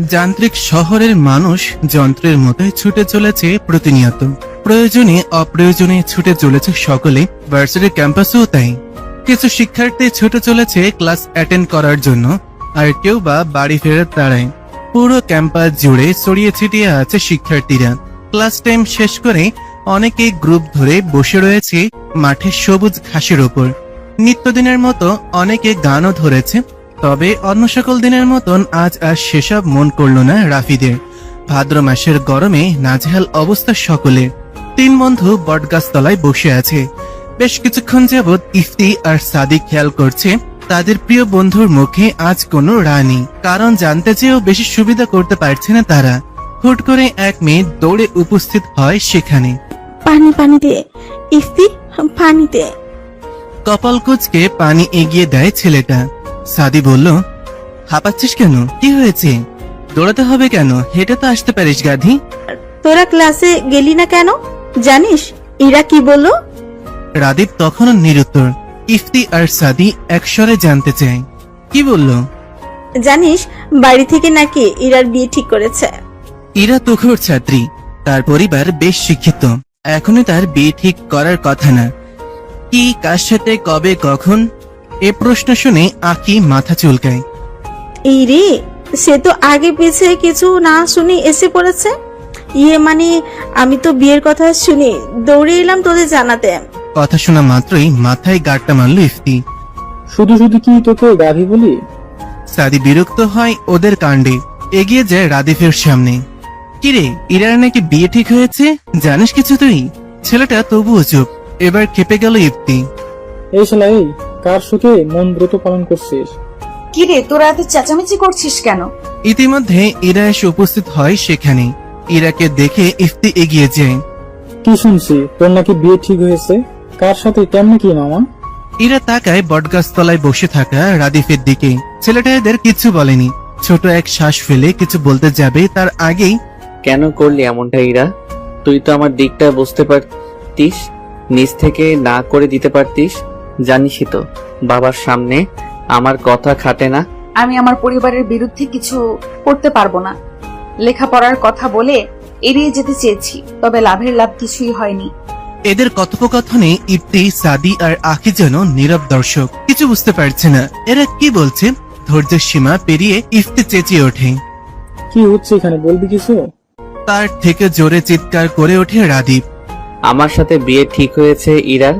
যান্ত্রিক শহরের মানুষ যন্ত্রের মতোই ছুটে চলেছে প্রতিনিয়ত। প্রয়োজনে অপ্রয়োজনে ছুটে চলেছে সকলে, ভার্সিটির ক্যাম্পাসেও তাই। কিছু শিক্ষার্থী ছুটে চলেছে ক্লাস অ্যাটেন্ড করার জন্য, আর কেউ বা বাড়ি ফেরার তাড়ায়। পুরো ক্যাম্পাস জুড়ে ছড়িয়ে ছিটিয়ে আছে শিক্ষার্থীরা। ক্লাস টাইম শেষ করে অনেকে গ্রুপ ধরে বসে রয়েছে মাঠের সবুজ ঘাসের ওপর। নিত্যদিনের মতো অনেকে গানও ধরেছে, তবে অন্য সকল দিনের মতন আজ আর সেসব মন করল না রাফিদের। ভাদ্র মাসের গরমে নাজেহাল অবস্থা সকলের। তিন বন্ধু বটগাছ তলায় বসে আছে। বেশ কিছুক্ষণ যাবৎ ইফতি আর সাদি খেয়াল করছে তাদের প্রিয় বন্ধুর মুখে আজ কোনো রানী, কারণ জানতে চেয়েও বেশি সুবিধা করতে পারছে না তারা। হুট করে এক মেয়ে দৌড়ে উপস্থিত হয় সেখানে। পানি দে ইফতি, পানি দে। কপাল কুঁচকে পানি এগিয়ে দেয় ছেলেটা। সাদি বলল, হাঁপাচ্ছিস কেন? কি হয়েছে? দৌড়াতে হবে কেন? হেঁটে তো আসতে পারিস গাধি। তোরা ক্লাসে গেলি না কেন? জানিস ইরা কি বললো? রাদীপ তখনও নিরুত্তর। ইফতি আর সাদি একস্বরে জানতে চায়, কি বলল? জানিস বাড়ি থেকে নাকি ইরার বিয়ে ঠিক করেছে। ইরা তুখোর ছাত্রী, তার পরিবার বেশ শিক্ষিত। এখনই তার বিয়ে ঠিক করার কথা না। কি, কার সাথে, কবে, কখন? এ প্রশ্ন শুনে আঁকি মাথা চুলকায়। এই রে, সে তো আগে পিছে কিছু না শুনে এসে পড়েছে। মানে আমি তো বিয়ের কথা শুনি দৌড়ে এলাম তোদের জানাতে। কথা শোনা মাত্রই মাথায় গাঁটটা মারল ইফতি। শুধু শুধু কি তোকে গাভী বলি? সাদি বিরক্ত হয় ওদের কাণ্ডে, এগিয়ে যায় রাদিফের সামনে। কিরে, ইরার নাকি বিয়ে ঠিক হয়েছে? জানিস কিছু তুই? ছেলেটা তবুও চুপ। এবার খেপে গেল ইফতি। এই শালা, এই কার সুখে মন ব্রত পালন করছিস? কিরে, তোরা এত চেঁচামেচি করছিস কেন? ইতিমধ্যে ইরা এসে উপস্থিত হয় সেখানে। ইরাকে দেখে ইফতি এগিয়ে যায়। কি শুনছি তোর নাকি বিয়ে ঠিক হয়েছে? কার সাথে, কেমনে কি মামা? ইরা তাকায় বটগাছ তলায় বসে থাকা রাদিফের দিকে। ছেলেটা এদের কিছু বলেনি। ছোট এক শ্বাস ফেলে কিছু বলতে যাবে তার আগেই, কেন করলি এমনটা ইরা? তুই তো আমার দিকটা বুঝতে পারতিস, নিজ থেকে না করে দিতে পারতিস। জানিসই তো বাবার সামনে আমার কথা খাটে না। আমি আমার পরিবারের বিরুদ্ধে কিছু করতে পারবো না। লেখাপড়ার কথা বলে এড়িয়ে যেতে চেয়েছি, তবে লাভ কিছুই হয়নি। এদের কথোপকথনে ইফতি, সাদি আর আখি যেন নীরব দর্শক, কিছু বুঝতে পারছে না এরা কি বলছে। ধৈর্যের সীমা পেরিয়ে ইফতি চেঁচিয়ে ওঠে। কি হচ্ছে এখানে, বলবি কিছু? তার থেকে জোরে চিৎকার করে ওঠে রাদীপ। আমার সাথে বিয়ে ঠিক হয়েছে ইরার।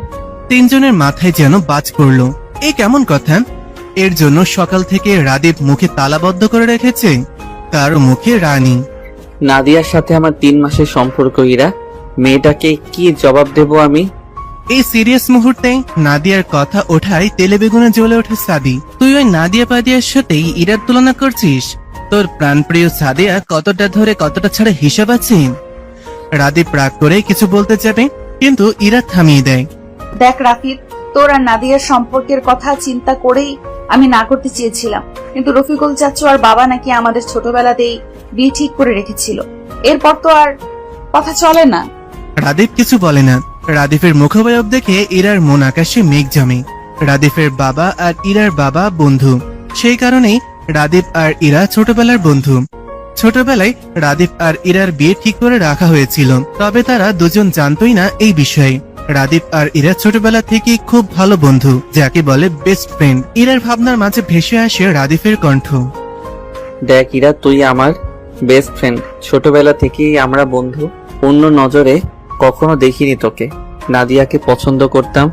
তিনজনের মাথায় যেন বাজ পড়ল। এ কেমন কথা? এর জন্য সকাল থেকে রাদীপ মুখে তালাবদ্ধ করে রেখেছে। কারো মুখে রানী। নাদিয়ার সাথে আমার 3 মাসের সম্পর্ক ইরা। মেয়েটাকে কি জবাব দেব আমি? এই সিরিয়াস মুহূর্তে নাদিয়ার কথা ওঠায় তেলে বেগুনে জ্বলে ওঠে সাদি। তুই ওই নাদিয়া পাদিয়ার সাথেই ইরার তুলনা করছিস? তোর প্রাণপ্রিয় সাদিয়া কতটা ধরে কতটা ছাড়া হিসাব আছে? রাদীপ রাগ করে কিছু বলতে যাবে, কিন্তু ইরা থামিয়ে দেয়। দেখ রাফিদ, তোর আর নাদিয়ার সম্পর্কের কথা চিন্তা করেই আমি না করতে চেয়েছিলাম, কিন্তু রফিকুল চাচু আর বাবা নাকি আমাদের ছোটবেলাতেই বিয়ে ঠিক করে রেখেছিল। এরপর তো আর কথা চলে না। রাদীপ কিছু বলে না। রাদীপের মুখাবয়ব দেখে ইরার মন আকাশে মেঘ জমে। রাদীপের বাবা আর ইরার বাবা বন্ধু, সেই কারণেই রাদীপ আর ইরা ছোটবেলার বন্ধু। ছোটবেলায় রাদীপ আর ইরার বিয়ে ঠিক করে রাখা হয়েছিল, তবে তারা দুজন জানতোই না এই বিষয়ে। রাদীপ আর ইরা ছোটবেলা থেকে খুব ভালো বন্ধু, যাকে বলে বেস্ট ফ্রেন্ড। ইরার ভাবনার মাঝে ভেসে আসে রাদীপের কণ্ঠ। দেখ ইরা, তুই আমার বেস্ট ফ্রেন্ড। ছোটবেলা থেকেই আমরা বন্ধু। অন্য নজরে কখনো দেখিনি তোকে। নাদিয়াকে পছন্দ করতাম,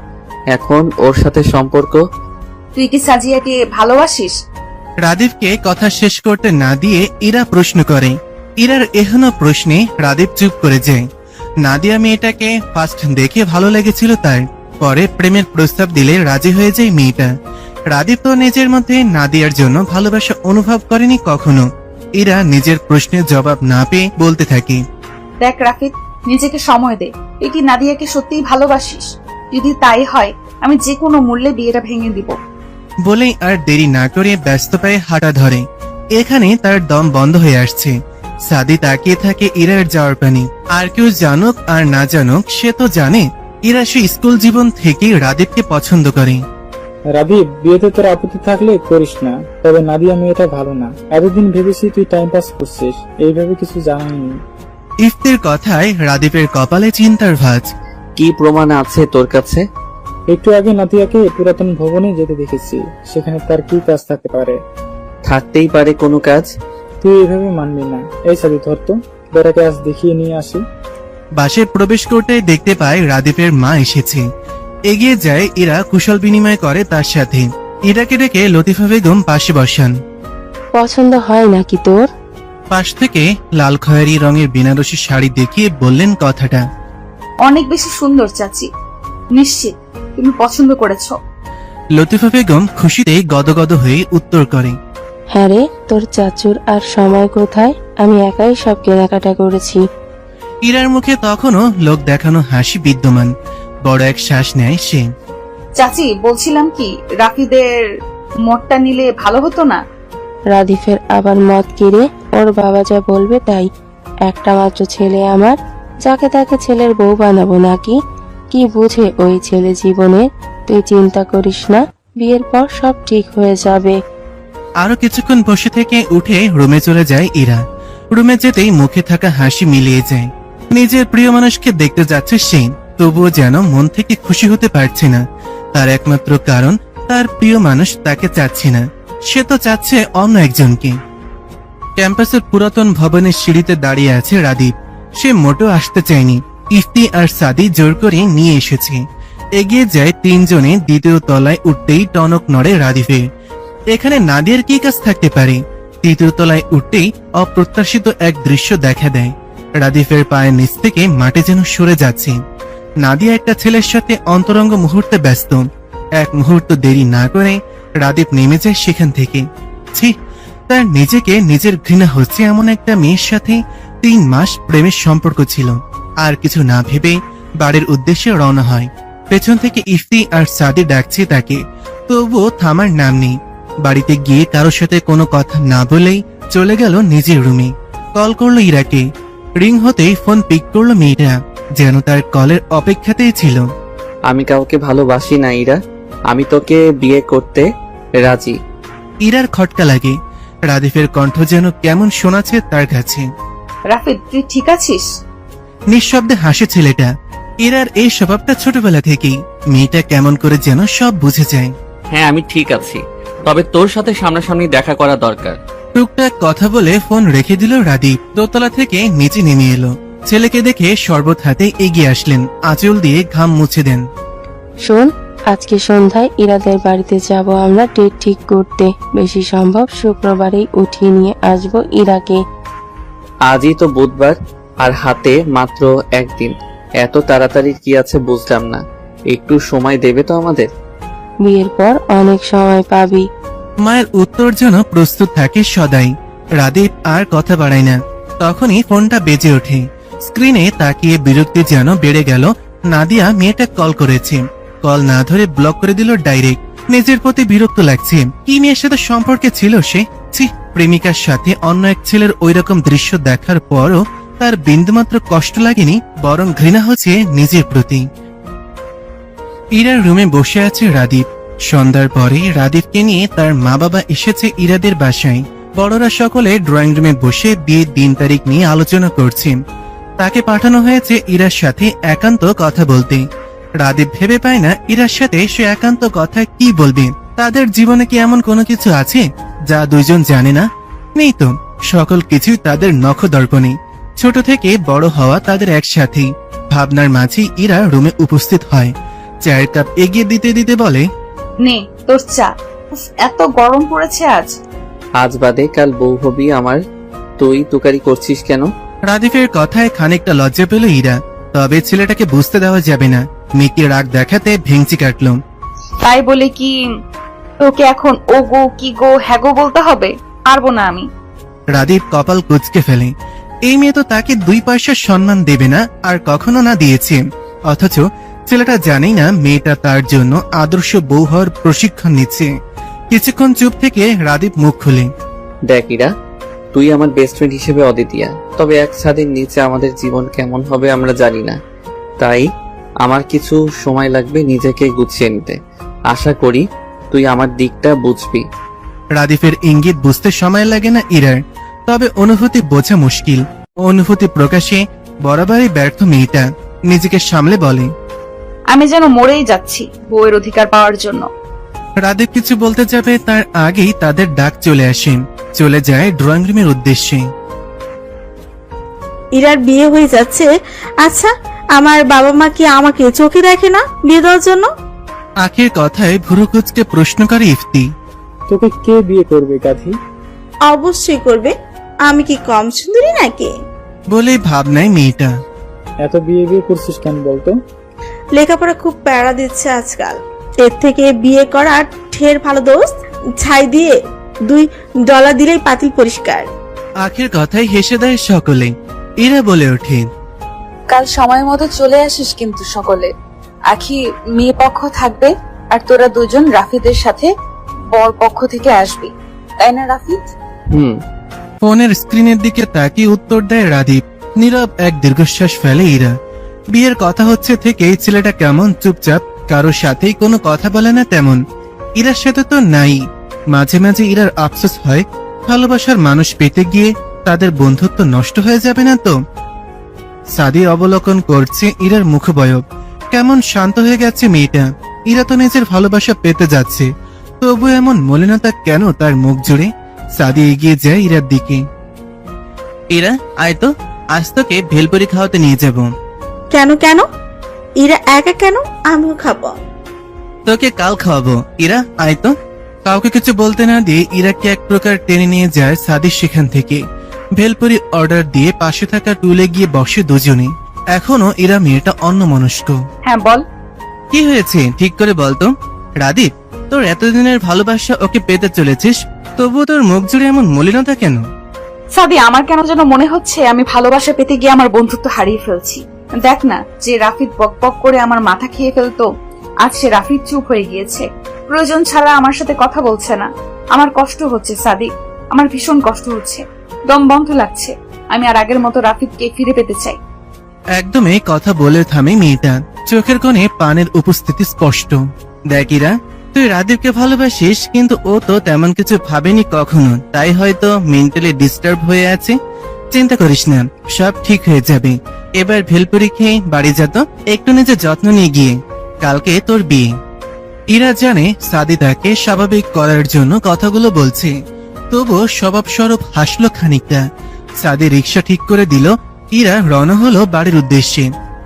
এখন ওর সাথে সম্পর্ক। তুই কি সাজিয়াকে ভালোবাসিস? রাদীপকে কথা শেষ করতে না দিয়ে ইরা প্রশ্ন করে। ইরার এহেন প্রশ্নে রাদীপ চুপ করে যায়। নাদিয়া মেয়েটাকে ফার্স্ট দেখে ভালো লেগেছিল তার, পরে প্রেমের প্রস্তাব দিলে রাজি হয়ে যায় মেয়েটা। রাদীপ তো নিজের মধ্যে নাদিয়ার জন্য ভালোবাসা অনুভব করেনি কখনো। ইরা নিজের প্রশ্নের জবাব না পেয়ে বলতে থাকে, দেখ রাফিদ, নিজেকে সময় দে। তুই কি নাদিয়াকে সত্যিই ভালোবাসিস? যদি তাই হয়, আমি যে কোনো মূল্যে বিয়েটা ভেঙে দিব। বলেই আর দেরি না করে ব্যস্ত পায়ে হাঁটা ধরে। এখানে তার দম বন্ধ হয়ে আসছে। সাদি তাকিয়ে থাকে ইরার যাওয়ার পানি। আর কেউ জানুক আর না জানুক, সে তো জানে ইরা সে স্কুল জীবন থেকেই রাদীপকে পছন্দ করে। রাদীপ, বিয়েতে তোর আপত্তি থাকলে করিস না, তবে নাদিয়া মেয়েটা ভালো না। এতদিন ভেবেছি তুই টাইম পাস করছিস, এইভাবে কিছু জানাইনি। ইফতির কথায় রাদীপের কপালে চিন্তার ভাঁজ। কি প্রমাণ আছে তোর কাছে? একটু আগে নাদিয়াকে পুরাতন ভবনে যেতে দেখেছি, সেখানে তার কি কাজ থাকতে পারে? থাকতেই পারে কোনো কাজ। তুই এইভাবে মানবি না। এই সাদি, ধর তো, বেটাকে আজ দেখিয়ে নিয়ে আসি। বাসে প্রবেশ করতে দেখতে পায় রাদীপের মা এসেছে। এগিয়ে যায় ইরা, কুশল বিনিময় করে তার সাথে। ইরাকে ডেকে লতিফা বেগম পাশে বসান। পছন্দ হয় নাকি তোর? পাশ থেকে লাল খয়েরি রঙের বেনারসি শাড়ি দেখিয়ে বললেন কথাটা। অনেক বেশি সুন্দর চাচি, নিশ্চিত তুমি পছন্দ করেছো। লতিফা বেগম খুশিতে গদগদ হয়ে উত্তর করে। হ্যাঁ রে, তোর চাচুর আর সময় কোথায়, আমি একাই সব কেনাকাটা করেছি। ইরার মুখে তখনও লোক দেখানো হাসি বিদ্যমান। বড় এক শ্বাস নেয় সে। চাচি, বলছিলাম কি, রাফিদের মতটা নিলে ভালো হতো না? রাদিফের আবার মত কিরে, ওর বাবা যা বলবে তাই। একটা মাত্র ছেলে আমার, যাকে তাকে ছেলের বউ বানাবো নাকি? কি বুঝে ওই ছেলে জীবনে? তুই চিন্তা করিস না, বিয়ের পর সব ঠিক হয়ে যাবে। আরো কিছুক্ষণ বসে থেকে উঠে রুমে চলে যায় ইরা। রুমে যেতেই মুখে থাকা হাসি মিলিয়ে যায়। নিজের প্রিয় মানুষকে দেখতে যাচ্ছে সে, তবুও যেন মন থেকে খুশি হতে পারছে না। তার একমাত্র কারণ, তার প্রিয় মানুষ তাকে চাচ্ছে না, সে তো চাচ্ছে অন্য একজনকে। ক্যাম্পাসের পুরাতন ভবনের সিঁড়িতে দাঁড়িয়ে আছে রাদীপ। সে মোটেও আসতে চায়নি। ইফতি আর সাদি জোর করে নিয়ে এসেছে। এগিয়ে যায় তিনজনে। দ্বিতীয় তলায় উঠতেই টনক নড়ে রাদীপে। এখানে নাদিয়ার কি কাজ থাকতে পারে? তৃতীয় তলায় উঠতেই অপ্রত্যাশিত এক দৃশ্য দেখা দেয়। রাদীপের পায়ের নিচ থেকে মাটি যেন সরে যাচ্ছে। নাদিয়া একটা ছেলের সাথে অন্তরঙ্গ মুহূর্তে ব্যস্ত। এক মুহূর্ত দেরি না করে রাদীপ নেমে যায় সেখান থেকে। ছি, তার নিজেকে নিজের ঘৃণা হচ্ছে এমন একটা মেয়ের সাথে 3 মাস প্রেমের সম্পর্ক ছিল। আর কিছু না ভেবে বাড়ির উদ্দেশ্যে রওনা হয়। পেছন থেকে ইফতি আর সাদি ডাকছে তাকে, তবুও থামার নাম নেই। বাড়িতে গিয়ে কারোর সাথে কোনো কথা না বলেই চলে গেল নিজের রুমে। কল করলো ইরাকে। রিং হতেই ফোন পিক করলো মেয়েটা, যেন তার কলের অপেক্ষাতেই ছিল। আমি কাউকে ভালোবাসি না ইরা, আমি তোকে বিয়ে করতে রাজি। ইরার খটকা লাগে। রাদীপের কণ্ঠ যেন কেমন শোনাচ্ছে তার কাছে। রাফিদ, তুই ঠিক আছিস? নিঃশব্দে হাসে ছেলেটা। ইরার এই স্বভাবটা ছোটবেলা থেকেই। মেয়েটা কেমন করে যেন সব বুঝে যায়। হ্যাঁ, আমি ঠিক আছি, তবে তোর সাথে সামনাসামনি দেখা করা দরকার। টুকটাক কথা বলে ফোন রেখে দিল রাদীপ। দোতলা থেকে নিচে নেমে এলো। ছেলেকে দেখে শরবত হাতে এগিয়ে আসলেন। আঁচল দিয়ে ঘাম মুছে দেন। শোন, আজকে সন্ধ্যায় ইরাদের বাড়িতে যাব আমরা ডেট ঠিক করতে। বেশি সম্ভব শুক্রবারেই উঠিয়ে নিয়ে আসবো ইরাকে। আজই তো বুধবার, আর হাতে মাত্র একদিন। এত তাড়াতাড়ি কি আছে বুঝলাম না, একটু সময় দেবে তো আমাদের? বিয়ের পর অনেক সময় পাবি। মায়ের উত্তর যেন প্রস্তুত থাকে সদাই। রাদীপ আর কথা বাড়ায় না। তখনই ফোনটা বেজে ওঠে। স্ক্রিনে তাকিয়ে বিরক্তি যেন বেড়ে গেল। নাদিয়া মেয়েটা কল করেছে। কল না ধরে ব্লক করে দিল ডাইরেক্ট। নিজের প্রতি বিরক্ত লাগছে। কি মেয়ের সাথে সম্পর্কে ছিল সে? ছি, প্রেমিকার সাথে অন্য এক ছেলের ওইরকম দৃশ্য দেখার পরও তার বিন্দুমাত্র কষ্ট লাগেনি, বরং ঘৃণা হচ্ছে নিজের প্রতি। ইরার রুমে বসে আছে রাদীপ। সন্ধ্যার পরে রাদীপকে নিয়ে তার মা বাবা এসেছে ইরাদের বাসায়। বড়রা সকলে ড্রয়িং রুমে বসে বিয়ের দিন তারিখ নিয়ে আলোচনা করছে। তাকে পাঠানো হয়েছে ইরার সাথে একান্ত কথা বলতে। রাদীপ ভেবে পায় না ইরার সাথে সে একান্ত কথা কি বলবে। তাদের জীবনে কি এমন কোনো কিছু আছে যা দুইজন জানে না? নেই তো। সকল কিছুই তাদের নখদর্পণে। ছোট থেকে বড় হওয়া তাদের একসাথেই। ভাবনার মাঝে ইরা রুমে উপস্থিত হয়। চায়ের কাপ এগিয়ে দিতে দিতে বলে, নে তোর চা। উফ, এত গরম পড়েছে আজ। আজ বাদে কাল বউ হবি আমার, তুই তুকারি করছিস কেন? রাদীপের কথায় খানিকটা লজ্জা পেল ইরা। তবে ছেলেটাকে বুঝতে দেওয়া যাবে না। মেয়েকে রাগ দেখাতে ভেঙচি কাটল। তাই বলে কি তোকে এখন ও গো কি গো হ্যাঁ গো বলতে হবে? পারবো না আমি। রাদীপ কপাল কুঁচকে ফেলে। এই মেয়ে তো তাকে 2 পয়সার সম্মান দেবে না, আর কখনো না দিয়েছে। অথচ ছেলেটা জানেই না মেয়েটা তার জন্য আদর্শ বউ হওয়ার প্রশিক্ষণ নিচ্ছে। কিছুক্ষণ চুপ থেকে রাদীপ মুখ খুলে, দেখ ইরা, তুই আমার বেস্ট ফ্রেন্ড হিসেবে অদ্বিতীয়া, তবে এক ছাদের নিচে আমাদের জীবন কেমন হবে আমরা জানি না। তাই আমার কিছু সময় লাগবে নিজেকে গুছিয়ে নিতে। আশা করি তুই আমার দিকটা বুঝবি। রাদিফের ইঙ্গিত বুঝতে সময় লাগে না ইরার, তবে অনুভূতি বোঝা মুশকিল। অনুভূতি প্রকাশে বরাবরই ব্যর্থ মেয়েটা নিজেকে সামলে বলে, আমি যেন মরেই যাচ্ছি বউয়ের অধিকার পাওয়ার জন্য। রাদীপ কিছু বলতে যাবে তার আগেই তাদের ডাক চলে আসে। চলে যায় ড্রয়িং রুমের উদ্দেশ্যে। ইরার বিয়ে হয়ে যাচ্ছে। আচ্ছা, আমার বাবা মা কি আমাকে চোখে দেখে না বিয়ে দেওয়ার জন্য? আখির কথায় ভুরু কুঁচকে প্রশ্ন করে ইফতি। তোকে কে বিয়ে করবে গাধি? অবশ্যই করবে। আমি কি কম সুন্দরী নাকি? বলে ভাব নেয় মেয়েটা। এত বিয়ে বিয়ে করছিস কেন বলতো? লেখাপড়া খুব প্যারা দিচ্ছে আজকাল। এর থেকে বিয়ে করা ঢের ভালো দোস্ত। ছাই দিয়ে $2 দিলেই পাতিল পরিষ্কার। আখির কথায় হেসে দেয় সকলে। ইরা বলে ওঠে, কাল সময় মতো চলে আসিস কিন্তু সকলে। আখি মেয়ে পক্ষ থাকবে আর তোরা দুজন রাফিদের সাথে বর পক্ষ থেকে আসবি, তাই না রাফিদ? হুম। ফোনের স্ক্রিনের দিকে তাকিয়ে উত্তর দেয় রাদীপ। নীরব এক দীর্ঘশ্বাস ফেলে ইরা। বিয়ের কথা হচ্ছে থেকেই ছেলেটা কেমন চুপচাপ, কারোর সাথেই কোনো কথা বলে না তেমন। ইরার সাথে তো নাই। মাঝে মাঝে ইরার আফসোস হয়, ভালোবাসার মানুষ পেতে গিয়ে তাদের বন্ধুত্ব নষ্ট হয়ে যাবে না তো। সাদি অবলোকন করছে ইরার মুখবয়ব। কেমন শান্ত হয়ে গেছে মেয়েটা। ইরা তো নিজের ভালোবাসা পেতে যাচ্ছে, তবু এমন মলিনতা কেন তার মুখ জুড়ে? সাদি এগিয়ে যায় ইরার দিকে। ইরা, আয় তো, আজ তোকে ভেলপুরি খাওয়াতে নিয়ে যাব। কেন কেন? ইরা একা কেন? আমিও খাবো। তোকে কাল খাওয়াবো। ইরা, আয় তো। কাউকে কিছু বলতে না দিয়ে ইরাকে এক প্রকার টেনে নিয়ে যায় সাদি সেখান থেকে। ভেলপুরি অর্ডার দিয়ে পাশে থাকা টুলে গিয়ে বসে দুজনে। এখনো ইরা মেয়েটা অন্যমনস্ক। হ্যাঁ বল। কি হয়েছে ঠিক করে বলতো। রাদীপ, তোর এতদিনের ভালোবাসা ওকে পেতে চলেছিস, তবুও তোর মুখ জুড়ে এমন মলিনতা কেন? সাদি, আমার কেন যেন মনে হচ্ছে আমি ভালোবাসা পেতে গিয়ে আমার বন্ধুত্ব হারিয়ে ফেলছি। দেখ না, যে রাফিদ বক বক করে আমার মাথা খেয়ে ফেলতো, আজ সে রাফিদ চুপ হয়ে গিয়েছে। প্রয়োজন ছাড়া আমার সাথে কথা বলছে না। আমার কষ্ট হচ্ছে সাদি, আমার ভীষণ কষ্ট হচ্ছে। দম বন্ধ লাগছে। আমি আর আগের মতো রাফিদকে ফিরে পেতে চাই। একদমই কথা বলে থামে মেয়েটা। চোখের কোণে পানের উপস্থিতি স্পষ্ট। দেখ ইরা, তুই রাদীপকে ভালোবাসিস, কিন্তু ও তো তেমন কিছু ভাবেনি কখনো, তাই হয়তো মেন্টালি ডিস্টার্ব হয়ে আছে। চিন্তা করিস না, সব ঠিক হয়ে যাবে। এবার ভেলপুরি খেয়ে বাড়ি যা তো, একটু নিজের যত্ন নিয়ে গিয়ে। কালকে তোর বিয়ে। ইরা জানে সাদি তাকে স্বাভাবিক করার জন্য কথাগুলো বলছে, তবুও স্বভাব স্বরূপ হাসলো খানিকটা। সাদি রিক্সা ঠিক করে দিল। ইরা রওনা হলো বাড়ির উদ্দেশ্যে।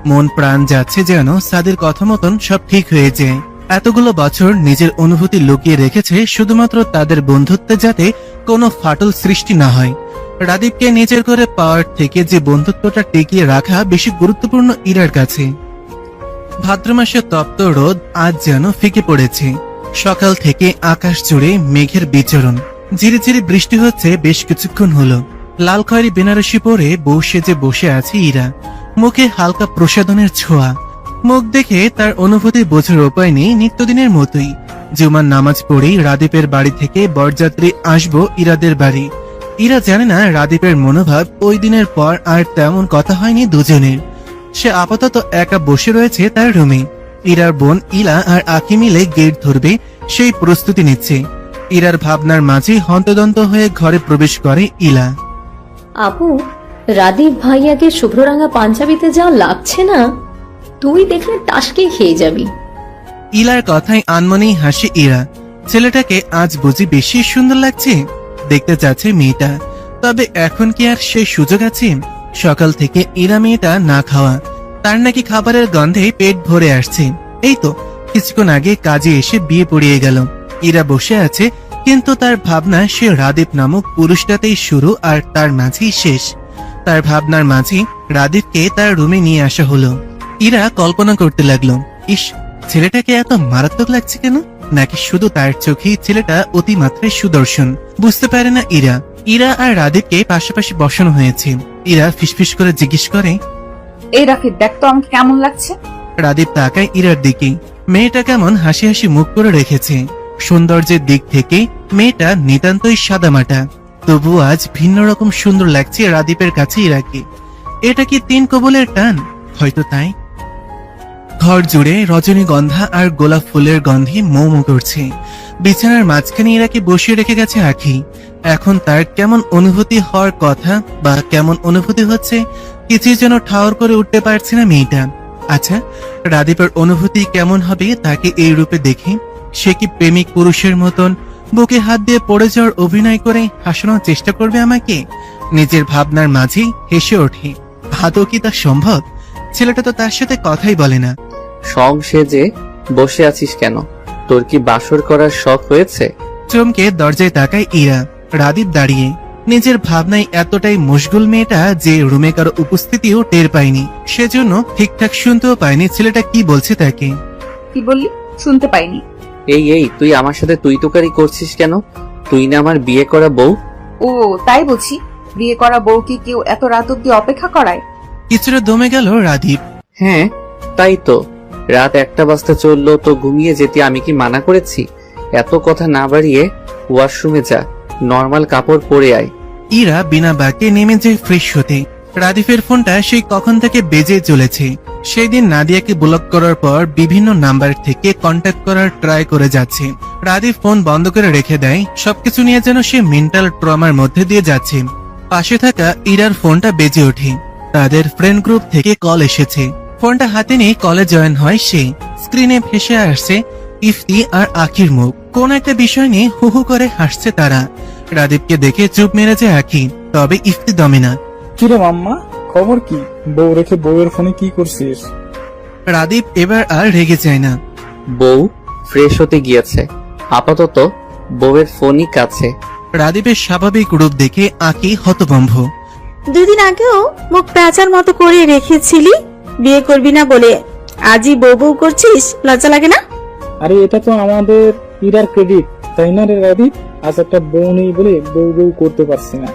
মন প্রাণ যাচ্ছে যেন সাদির কথা মতন সব ঠিক হয়ে যায়। এতগুলো বছর নিজের অনুভূতি লুকিয়ে রেখেছে শুধুমাত্র তাদের বন্ধুত্বে, যাতে কোনো ফাটল সৃষ্টি না হয়। রাদীপকে নিজের করে পাওয়ার থেকে যে বন্ধুত্বটা টিকিয়ে রাখা বেশি গুরুত্বপূর্ণ ইরার কাছে। ভাদ্র মাসে তপ্ত রোদ আজ যেন ফিকে পড়েছে। সকাল থেকে আকাশ জুড়ে মেঘের বিচরণ। ঝিরিঝিরি বৃষ্টি হচ্ছে বেশ কিছুক্ষণ হলো। লাল খয়েরি বেনারসি পরে বউ সেজে বসে আছে ইরা। মুখে হালকা প্রসাদনের ছোঁয়া। মুখ দেখে তার অনুভূতি বোঝার উপায় নেই, নিত্যদিনের মতোই। জুমার নামাজ পড়েই রাদীপের বাড়ি থেকে বরযাত্রী আসবো ইরাদের বাড়ি। ইরা জানে না রাদীপের মনোভাব। ওই দিনের পর আর তেমন কথা হয়নি দুজনের। সে আপাতত একা বসে রয়েছে তার রুমে। ইরার বোন ইলা আর আখি মিলে গেট ধরবে সেই প্রস্তুতি নিচ্ছে। ইরার ভাবনার মাঝে হন্তদন্ত হয়ে ঘরে প্রবেশ করে ইলা। আপু, রাদীপ ভাইয়াকে শুভ্ররাঙা পাঞ্জাবিতে যা লাগছে না, তুই দেখলে টাসকে খেয়ে যাবি। ইলার কথায় আনমনেই হাসে ইরা। ছেলেটাকে আজ বুঝি বেশি সুন্দর লাগছে। দেখতে চাচ্ছে মেয়েটা, তবে এখন কি আর সেই সুযোগ আছে? সকাল থেকে ইরা মেয়েটা না খাওয়া। তার নাকি খাবারের গন্ধে পেট ভরে আসছে। এই তো কিছুক্ষণ আগে কাজে এসে বিয়ে পড়িয়ে গেল। ইরা বসে আছে, কিন্তু তার ভাবনা সে রাদীপ নামক পুরুষটাতেই শুরু আর তার মাঝেই শেষ। তার ভাবনার মাঝে রাদীপকে তার রুমে নিয়ে আসা হলো। ইরা কল্পনা করতে লাগলো, ইস, ছেলেটাকে এত মারাত্মক লাগছে কেন? নাকি শুধু তার চোখেই ছেলেটা অতিমাত্রায় সুদর্শন? বুঝতে পারে না ইরা। ইরা আর রাদীপকে পাশাপাশি বসানো হয়েছে। ইরা ফিসফিস করে জিজ্ঞেস করে, এই রাফিদ, দেখ তো আমাকে কেমন লাগছে। রাদীপ তাকায় ইরার দিকে। মেয়েটা কেমন হাসি হাসি মুখ করে রেখেছে। সৌন্দর্যের দিক থেকে মেয়েটা নিতান্তই সাদামাটা, তবু আজ ভিন্ন রকম সুন্দর লাগছে রাদীপের কাছে ইরাকে। এটা কি তিন কবলের টান? হয়তো তাই। ঘর জুড়ে রজনীগন্ধা আর গোলাপ ফুলের গন্ধে মৌ মৌ করছে। বিছানার মাঝখানে ইরাকে বসিয়ে রেখে গেছে আখি। এখন তার কেমন অনুভূতি হওয়ার কথা বা কেমন অনুভূতি হচ্ছে কিছুই যেন ঠাওর করে উঠতে পারছে না মেয়েটা। আচ্ছা, রাদীপের অনুভূতি কেমন হবে তাকে এই রূপে দেখে? সে কি প্রেমিক পুরুষের মতন বুকে হাত দিয়ে পড়ে যাওয়ার অভিনয় করে হাসানোর চেষ্টা করবে আমাকে? নিজের ভাবনার মাঝেই হেসে ওঠে। আদৌ কি তা সম্ভব? ছেলেটা তো তার সাথে কথাই বলে না। সং সেজে বসে আছিস কেন? তোর কি বাসর করার শখ হয়েছে? চমকে দরজায় তাকায় ইরা। রাদীপ দাঁড়িয়ে নিজের ভাবনায় এতটাই মশগুল মেয়েটা যে রুমে কারো উপস্থিতিও টের পায়নি, সেজন্য ঠিকঠাক শুনতেও পায়নি ছেলেটা কি বলছে তাকে। কি বললি? শুনতে পাইনি। এই তুই আমার সাথে তুই তোকারি করছিস কেন? তুই না আমার বিয়ে করা বউ? ও তাই বুঝি? বিয়ে করা বউকে কেউ এত রাত অব্দি অপেক্ষা করায়? কিছুটা দমে গেল রাদীপ। হ্যাঁ তাই তো, রাত 1টা বাজতে চললো তো ঘুমিয়ে যেতে আমি কি মানা করেছি? এত কথা না বাড়িয়ে ওয়াশরুমে যা, নর্মাল কাপড় পরে আয়। ইরা বিনা বাক্যে নেমে যায় ফ্রেশ হতে। রাদীপের ফোনটা সেই কখন থেকে বেজে চলেছে। সেই দিন নাদিয়াকে ব্লক করার পর বিভিন্ন নাম্বার থেকে কন্ট্যাক্ট করার ট্রাই করে যাচ্ছে। রাদীপ ফোন বন্ধ করে রেখে দেয়। সবকিছু নিয়ে যেন সে মেন্টাল ট্রমার মধ্যে দিয়ে যাচ্ছে। পাশে থাকা ইরার ফোনটা বেজে ওঠে। তাদের ফ্রেন্ড গ্রুপ থেকে কল এসেছে। ফোনটা হাতে নিয়ে কলে জয়েন হয় সে। স্ক্রিনে ভেসে আসছে ইফতি আর আখির মুখ। কোন একটা বিষয় নিয়ে হু হু করে হাসছে তারা। রাদীপকে দেখে চুপ মেরে যায় আখি, তবে ইফতি দমে না। কিরে মাম্মা, খবর কি? বউ রেখে বউয়ের ফোনে কি করছিস? রাদীপ এবার আর রেগে যায় না। বউ ফ্রেশ হতে গিয়েছে, আপাতত বউয়ের ফোনই কাছে। রাদীপের স্বাভাবিক রূপ দেখে আখি হতভম্ব। 2 দিন আগেও মুখ প্যাঁচার মতো করে রেখেছিলি বিয়ে করবি না বলে, আজই বউ বউ করছিস, লজ্জা লাগে না? আরে এটা তো আমাদের ইরার ক্রেডিট, তাই না রে রাদীপ? আজ একটা বউ নেই বলে বউ বউ করতে পারছি না।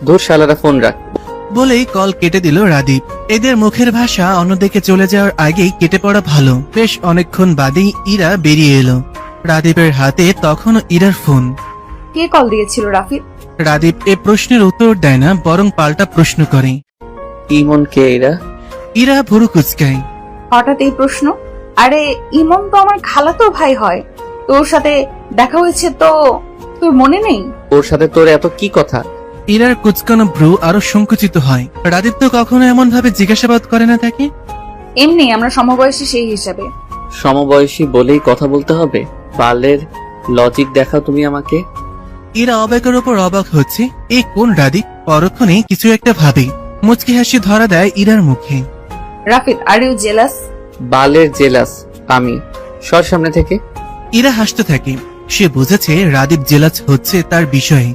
ধুর শালারা, ফোন রাখ। বলেই কল কেটে দিল রাদীপ। এদের মুখের ভাষা অন্যদিকে চলে যাওয়ার আগেই কেটে পড়া ভালো। বেশ অনেকক্ষণ বাদেই ইরা বেরিয়ে এলো। রাদীপের হাতে তখনও ইরার ফোন। কে কল দিয়েছিল রাফিদ? রাদীপ এ প্রশ্নের উত্তর দেয় না, বরং পাল্টা প্রশ্ন করে। ইমন কে এরা? ইরা ভুরু কুচকায়। হঠাৎ এই প্রশ্ন? আরে ইমন তো আমার খালাতো ভাই হয়। তোর সাথে দেখা হয়েছে তো তোর মনে নেই? ওর সাথে তোর এত কি কথা? ইরার কুচকানো ভ্রু আরো সংকুচিত হয়। রাদীপ তো কখনো এমন ভাবে জিজ্ঞাসাবাদ করে না তাকে। এমনি আমরা সমবয়সী সেই হিসাবে। সমবয়সী বলেই কথা বলতে হবে? পার্লের লজিক দেখাও তুমি আমাকে। ইরা অবাকের উপর অবাক হচ্ছে। এ কোন রাদীপ? পরক্ষণে কিছু একটা ভাবে মুচকি হাসি ধরা দেয় ইরার মুখে। রাফিদ, আর ইউ জেলাস? বালের জেলাস আমি? সর সামনে থেকে। ইরা হাসতে থাকে। সে বুঝেছে রাদীপ জেলাস হচ্ছে তার বিষয়ে।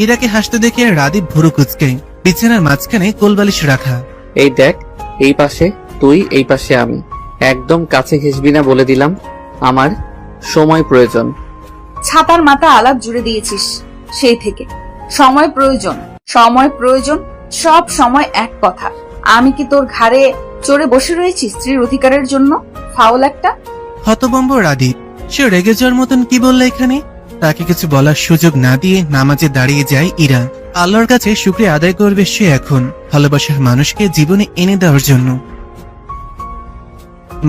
ইরাকে হাসতে দেখে রাদীপ ভুরু কুচকায়। বিছানার মাঝখানে কোলবালিশ রাখা। এই দেখ, এই পাশে তুই, এই পাশে আমি। একদম কাছে ঘেসবি না বলে দিলাম। আমার সময় প্রয়োজন। ছাতার মাথা আলাপ জুড়ে দিয়েছিস সেই থেকে। সময় প্রয়োজন, সময় প্রয়োজন, সব সময় এক কথা। আমি কি তোর ঘাড়ে চড়ে বসে রয়েছি স্ত্রীর অধিকারের জন্য? ফাউল একটা। হতভম্ব রাদীপ। সে রেগে যাওয়ার মতন কি বললো এখানে? তাকে কিছু বলার সুযোগ না দিয়ে নামাজে দাঁড়িয়ে যায় ইরা। আল্লাহর কাছে শুকরিয়া আদায় করবে সে এখন ভালোবাসার মানুষকে জীবনে এনে দেওয়ার জন্য।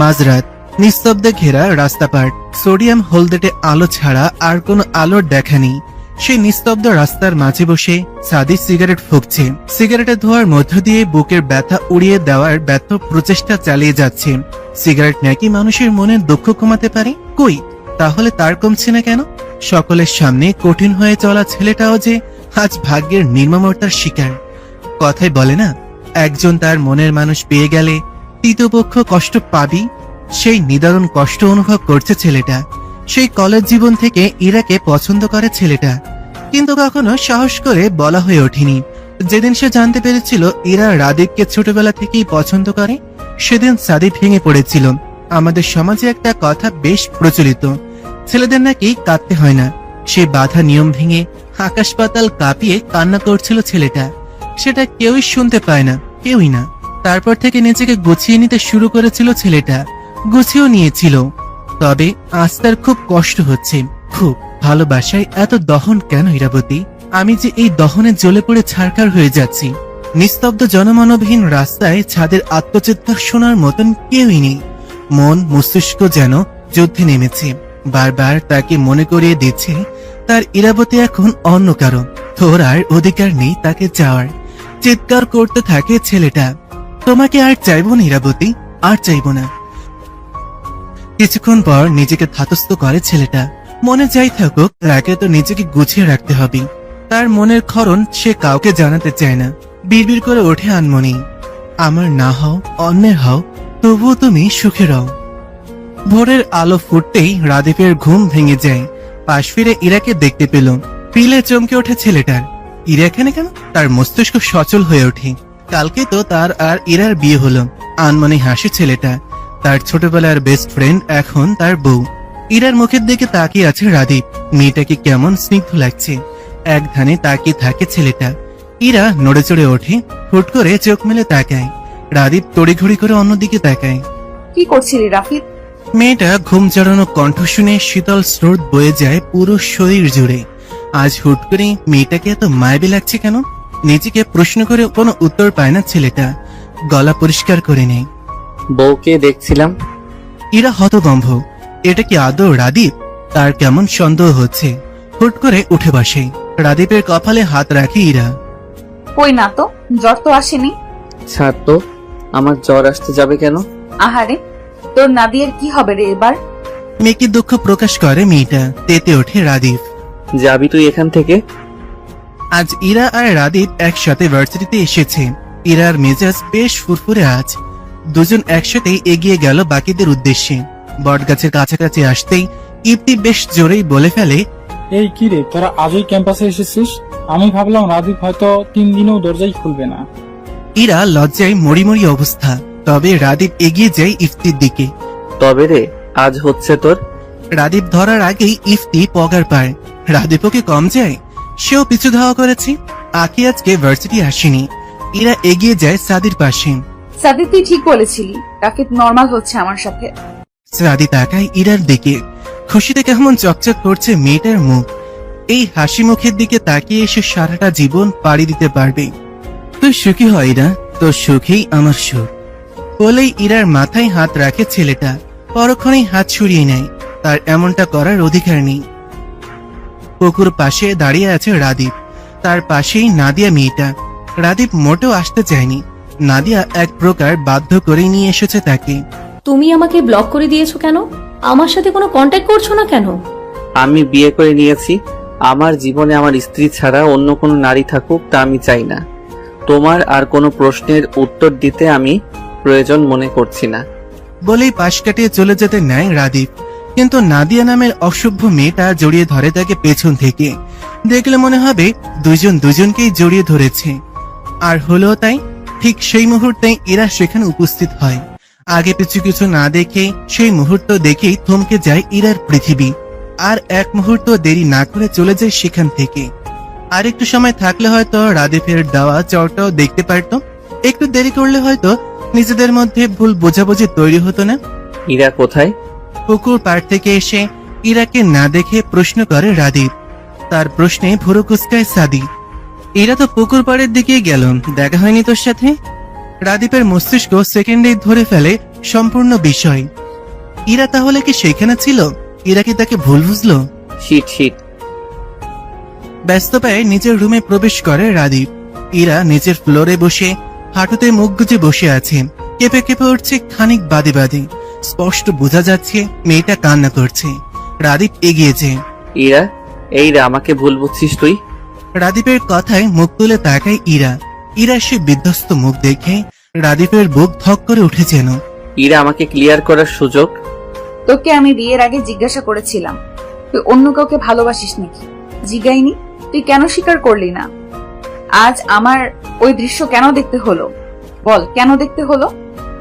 মাঝরাত, নিস্তব্ধে ঘেরা রাস্তাপাট। সোডিয়াম হলদেটে আলো ছাড়া আর কোনো আলোর দেখা নেই। সেই নিস্তব্ধ রাস্তার মাঝে বসে সাদি সিগারেট ফুঁকছে। সিগারেটের ধোঁয়ার মধ্য দিয়ে বুকের ব্যথা উড়িয়ে দেওয়ার ব্যর্থ প্রচেষ্টা চালিয়ে যাচ্ছে। সিগারেট নাকি মানুষের মনের দুঃখ কমাতে পারে? কই, তাহলে তার কমছে না কেন? সকলের সামনে কঠিন হয়ে চলা ছেলেটাও যে আজ ভাগ্যের নির্মমতার শিকার। কথাই বলে না, একজন তার মনের মানুষ পেয়ে গেলে তৃতীয় পক্ষ কষ্ট পাবি। সেই নিদারুণ কষ্ট অনুভব করছে ছেলেটা। সেই কলেজ জীবন থেকে ইরাকে পছন্দ করে ছেলেটা, কিন্তু কখনো সাহস করে বলা হয়ে ওঠেনি। যেদিন সে জানতে পেরেছিল ইরা রাদীপকে ছোটবেলা থেকেই পছন্দ করে, সেদিন সাদি ভেঙে পড়েছিল। আমাদের সমাজে একটা কথা বেশ প্রচলিত, ছেলেদের নাকি কাঁদতে হয় না। সে বাধা নিয়ম ভেঙে আকাশ পাতাল কাঁপিয়ে কান্না করছিল ছেলেটা। সেটা কেউই শুনতে পায় না, কেউই না। তারপর থেকে নিজেকে গুছিয়ে নিতে শুরু করেছিল ছেলেটা, গুছিয়েও নিয়েছিল। তবে আজ তার খুব কষ্ট হচ্ছে, খুব। ভালোবাসায় এত দহন কেন ইরাবতী? আমি যে এই দহনে জ্বলে পড়ে ছারখার হয়ে যাচ্ছি। নিস্তব্ধ জনমানবহীন রাস্তায় ছাদের আত্মচিৎকার শোনার মতন কেউই নেই। মন মস্তিষ্ক যেন যুদ্ধে নেমেছে। বারবার তাকে মনে করিয়ে দিচ্ছে তার ইরাবতী এখন অন্য কারো, তোর আর অধিকার নেই তাকে চাওয়ার। চিৎকার করতে থাকে ছেলেটা, তোমাকে আর চাইবো না ইরাবতী, আর চাইবো না। কিছুক্ষণ পর নিজেকে ধাতস্থ করে ছেলেটা, মনে যাই থাকুক তাকে তো নিজেকে গুছিয়ে রাখতে হবে। তার মনের ক্ষরণ সে কাউকে জানাতে চায় না। বিড়বিড় করে ওঠে আনমনি, আমার না হও অন্যের হও, তবুও তুমি সুখে রও। ভোরের আলো ফুটতেই রাদীপের ঘুম ভেঙে যায়। পাশ ফিরে ইরাকে দেখতে পেল। পিলে চমকে ওঠে ছেলেটার, ইরা এখানে কেন? তার মস্তিষ্ক সচল হয়ে ওঠে। কালকে তো তার আর ইরার বিয়ে হলো। আনমনি হাসে ছেলেটা, তার ছোটবেলার বেস্ট ফ্রেন্ড এখন তার বউ। ইরার মুখের দিকে তাকিয়ে আছে রাদীপ, মেয়েটাকে কেমন স্নিগ্ধ লাগছে। এক ধানে তাকিয়ে থাকে ছেলেটা। ইরা নড়ে চড়ে ওঠে, হুট করে চোখ মেলে তাকায়। রাদীপ তড়িঘড়ি করে অন্যদিকে তাকায়। কি করছিলি রাফিদ? মেয়েটা ঘুম জড়ানো কণ্ঠ শুনে শীতল স্রোত বয়ে যায় পুরো শরীর জুড়ে। আজ হুট করে মেয়েটাকে এত মায়াবী লাগছে কেন? নিজেকে প্রশ্ন করে কোনো উত্তর পায় না ছেলেটা। গলা পরিষ্কার করে নেয়। বউকে দেখছিলাম। ইরা হতভম্ব, এটা কি আদৌ রাদীপ? তার কেমন সন্দেহ হচ্ছে। হুট করে উঠে বসে। রাদীপের কপালে হাত রাখে ইরা। কই না তো, জ্বর তো আসেনি। ছাড় তো, আমার জ্বর আসতে যাবে কেন? আহারে, তোর নাদিয়ার কি হবে রে এবার? মেয়েকে দুঃখ প্রকাশ করে মেয়েটা। তেতে ওঠে রাদীপ। যাবি তুই এখান থেকে? আজ ইরা আর রাদীপ একসাথে ভার্সিটিতে এসেছে। ইরার মেজাজ বেশ ফুরফুরে আজ। দুজন একসাথে এগিয়ে গেল বাকিদের উদ্দেশ্যে। বটগাছের কাছাকাছি আসতেই ইপ্তি বেশ জোরেই বলে ফেলে, এই কি রে, তোরা আজই ক্যাম্পাসে এসেছিস? আমি ভাবলাম রাদীপ হয়তো 3 দিনেও দরজাই খুলবে না। ইরা লজ্জায় মরিমরি অবস্থা। তবে রাদীপ এগিয়ে যায় ইফতির দিকে। তবে রে, আজ হচ্ছে তোর। রাদীপ ধরার আগেই ইফতি পগার পায়। রাদীপ ওকে কম যায়? সেও পিছু ধাওয়া করেছে। আকি আজকে ভার্সিটি আসেনি। ইরা এগিয়ে যায় সাদির পাশে। সাদি, তুই ঠিক বলেছিলি, রাফিদ নর্মাল হচ্ছে আমার সাথে। সাদি তাকায় ইরার দিকে। খুশিতে কেমন চকচক করছে মেয়েটার মুখ। এই হাসি মুখের দিকে তাকিয়ে এসে সারাটা জীবন পাড়ি দিতে পারবে। তুই সুখী হয় না, তোর সুখেই আমার সুখ বলেই ইরার মাথায় হাত রাখে ছেলেটা। পরক্ষণেই হাত সরিয়ে নেয়। তার এমনটা করার অধিকার নেই। পুকুর পাশে দাঁড়িয়ে আছে রাদীপ। তার পাশেই নাদিয়া মেয়েটা। রাদীপ মোটেও আসতে চায়নি। নাদিয়া এক প্রকার বাধ্য করে নিয়ে এসেছে তাকে। তুমি আমাকে ব্লক করে দিয়েছো কেন? আমার সাথে কোনো কন্ট্যাক্ট করছো না কেন? আমি বিয়ে করে নিয়েছি। আমার জীবনে আমার স্ত্রী ছাড়া অন্য কোনো নারী থাকুক তা আমি চাই না। তোমার আর কোনো প্রশ্নের উত্তর দিতে আমি প্রয়োজন মনে করছি না বলেই পাশ কাটিয়ে চলে যেতে নেয় রাদীপ। কিন্তু নাদিয়া নামের অসভ্য মেয়েটা জড়িয়ে ধরে তাকে পেছন থেকে। দেখলে মনে হবে দুজন দুজনকেই জড়িয়ে ধরেছে। আর হলো তাই। ঠিক সেই মুহূর্তে এরা সেখানে উপস্থিত হয়। আগে পিছু কিছু না দেখে সেই মুহূর্ত দেখেই থমকে যায় ইরার পৃথিবী। আর এক মুহূর্ত দেরি না করে চলে যায় সেখান থেকে। আর একটু সময় থাকলে হয়তো রাদীপের দেওয়া চরটাও দেখতে পারত। একটু দেরি করলে হয়তো নিজেদের মধ্যে ভুল বোঝাবুঝি তৈরি হতো না। ইরা কোথায়? পুকুর পাড় থেকে এসে ইরাকে না দেখে প্রশ্ন করে রাদীপ। তার প্রশ্নে ভুরু কুঁচকায় সাদি। ইরা তো পুকুর পাড়ের দিকে গেল, দেখা হয়নি তোর সাথে? রাদীপের মস্তিষ্ক সেকেন্ডেই ধরে ফেলে সম্পূর্ণ বিষয়। ইরা তাহলে কি সেখানে ছিল? ইরা কি তাকে ভুল বুঝলো? Shit shit. ব্যস্ত পায়ে নিজের রুমে প্রবেশ করে রাদীপ। ইরা নিচের ফ্লোরে বসে হাঁটুতে মুখ গুজে বসে আছে। কেঁপে কেঁপে উঠছে খানিক বাদে বাদে। স্পষ্ট বোঝা যাচ্ছে মেয়েটা কান্না করছে। রাদীপ এগিয়েছে। ইরা, এই রে, আমাকে ভুল বুঝছিস তুই? রাদীপের কথায় মুখ তুলে তাকায় ইরা। ইরা সে বিধ্বস্ত মুখ দেখে রাদীপের বুক ধক করে উঠে যেন। ইরা, আমাকে ক্লিয়ার করার সুযোগ। তোকে আমি বিয়ের আগে জিজ্ঞাসা করেছিলাম তুই অন্য কাউকে ভালোবাসিস নাকি। জিগাইনি, তুই কেন স্বীকার করলি না? আজ আমার ওই দৃশ্য কেন দেখতে হলো? বল, কেন দেখতে হলো?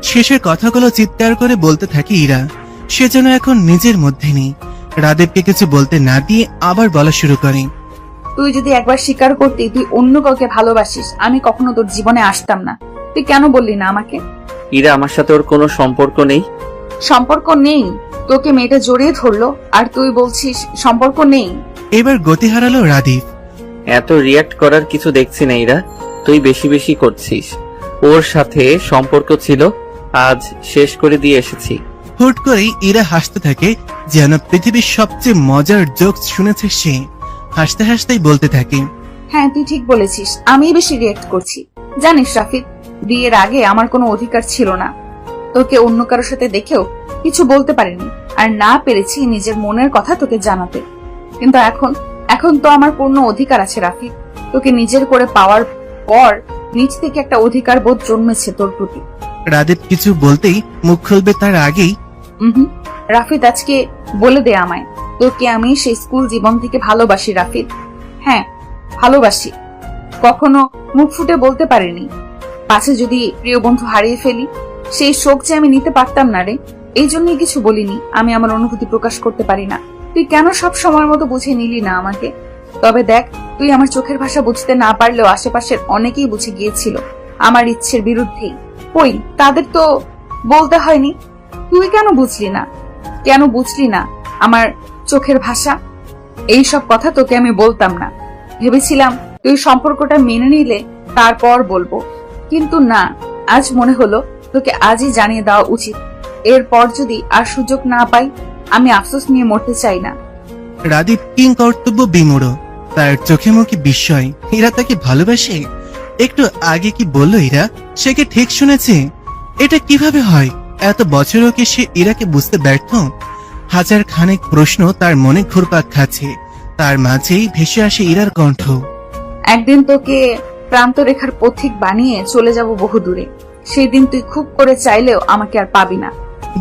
শেষের কথাগুলো চিৎকার করে বলতে থাকে ইরা। সে যেন এখন নিজের মধ্যে নেই। রাদীপকে কিছু বলতে না দিয়ে আবার বলা শুরু করে। তুই যদি একবার স্বীকার করতি তুই অন্য কাউকে ভালোবাসিস, আমি কখনো তোর জীবনে আসতাম না। তুই কেন বললি না আমাকে? ইরা, আমার সাথে ওর কোনো সম্পর্ক নেই। সম্পর্ক নেই? তোকে মেয়েটা জড়িয়ে ধরলো আর তুই বলছিস সম্পর্ক নেই? এবার গতি হারালো রাদীপ। এত রিয়াক্ট করার কিছু দেখছি না ইরা, তুই বেশি বেশি করছিস। ওর সাথে সম্পর্ক ছিল, আজ শেষ করে দিয়ে এসেছি। হুট করেই ইরা হাসতে থাকে যেন পৃথিবীর সবচেয়ে মজার জোকস শুনেছে সে। হাসতে হাসতেই বলতে থাকে, হ্যাঁ তুই ঠিক বলেছিস, আমি বেশি রিয়েক্ট করছি। জানিস রাফিদ, বিয়ের আগে আমার কোনো অধিকার ছিল না। তোকে অন্য কারোর সাথে দেখেও কিছু বলতে পারিনি, আর না পেরেছি নিজের মনের কথা তোকে জানাতে। কিন্তু এখন তো আমার পূর্ণ অধিকার আছে রাফিদ। তোকে নিজের করে পাওয়ার পর নিজ থেকে একটা অধিকার বোধ জন্মেছে তোর প্রতি। রাদীপ কিছু বলতেই মুখ খুলবে তার আগেই রাফিদ, আজকে বলে দে আমায়, তোকে আমি সেই স্কুল জীবন থেকে ভালোবাসি রাফিদ। হ্যাঁ ভালোবাসি, কখনো মুখ ফুটে বলতে পারিনি। পাছে যদি প্রিয় বন্ধু হারিয়ে ফেলি, সেই শোক যে আমি নিতে পারতাম না রে, এই জন্যই কিছু বলিনি। আমি আমার অনুভূতি প্রকাশ করতে পারি না। তুই কেন সব সময়ের মতো বুঝে নিলি না আমাকে? তবে দেখ, তুই আমার চোখের ভাষা বুঝতে না পারলেও আশেপাশের অনেকেই বুঝে গিয়েছিল আমার ইচ্ছের বিরুদ্ধেই। কই, তাদের তো বলতে হয়নি। তুই কেন বুঝলি না আমার চোখের ভাষা? এই সব কথা তোকে আমি বলতাম না। ভেবেছিলাম তুই সম্পর্কটা মেনে নিলে তারপর বলবো, কিন্তু না, আজ মনে হলো তোকে আজই জানিয়ে দেওয়া উচিত। এরপর যদি আর সুযোগ না পাই, আমি আফসোস নিয়ে মরতে চাই না। রাদীপ কিং কর্তব্য বিমূঢ়, তার চোখে মুখে বিস্ময়। ইরা তাকে ভালোবাসে? একটু আগে কি বললো ইরা? সে কি ঠিক শুনেছে? এটা কিভাবে হয়? এত বছরও কি সে ইরাকে বুঝতে ব্যর্থ? হাজার খানেক প্রশ্ন তার মনে ঘুরপাক খাচ্ছে। তার মাঝেই ভেসে আসে ইরার কণ্ঠ। একদিন তোকে প্রান্ত রেখার পথিক বানিয়ে চলে যাব বহু দূরে। সেই দিন তুই খুব করে চাইলেও আমাকে আর পাবি না।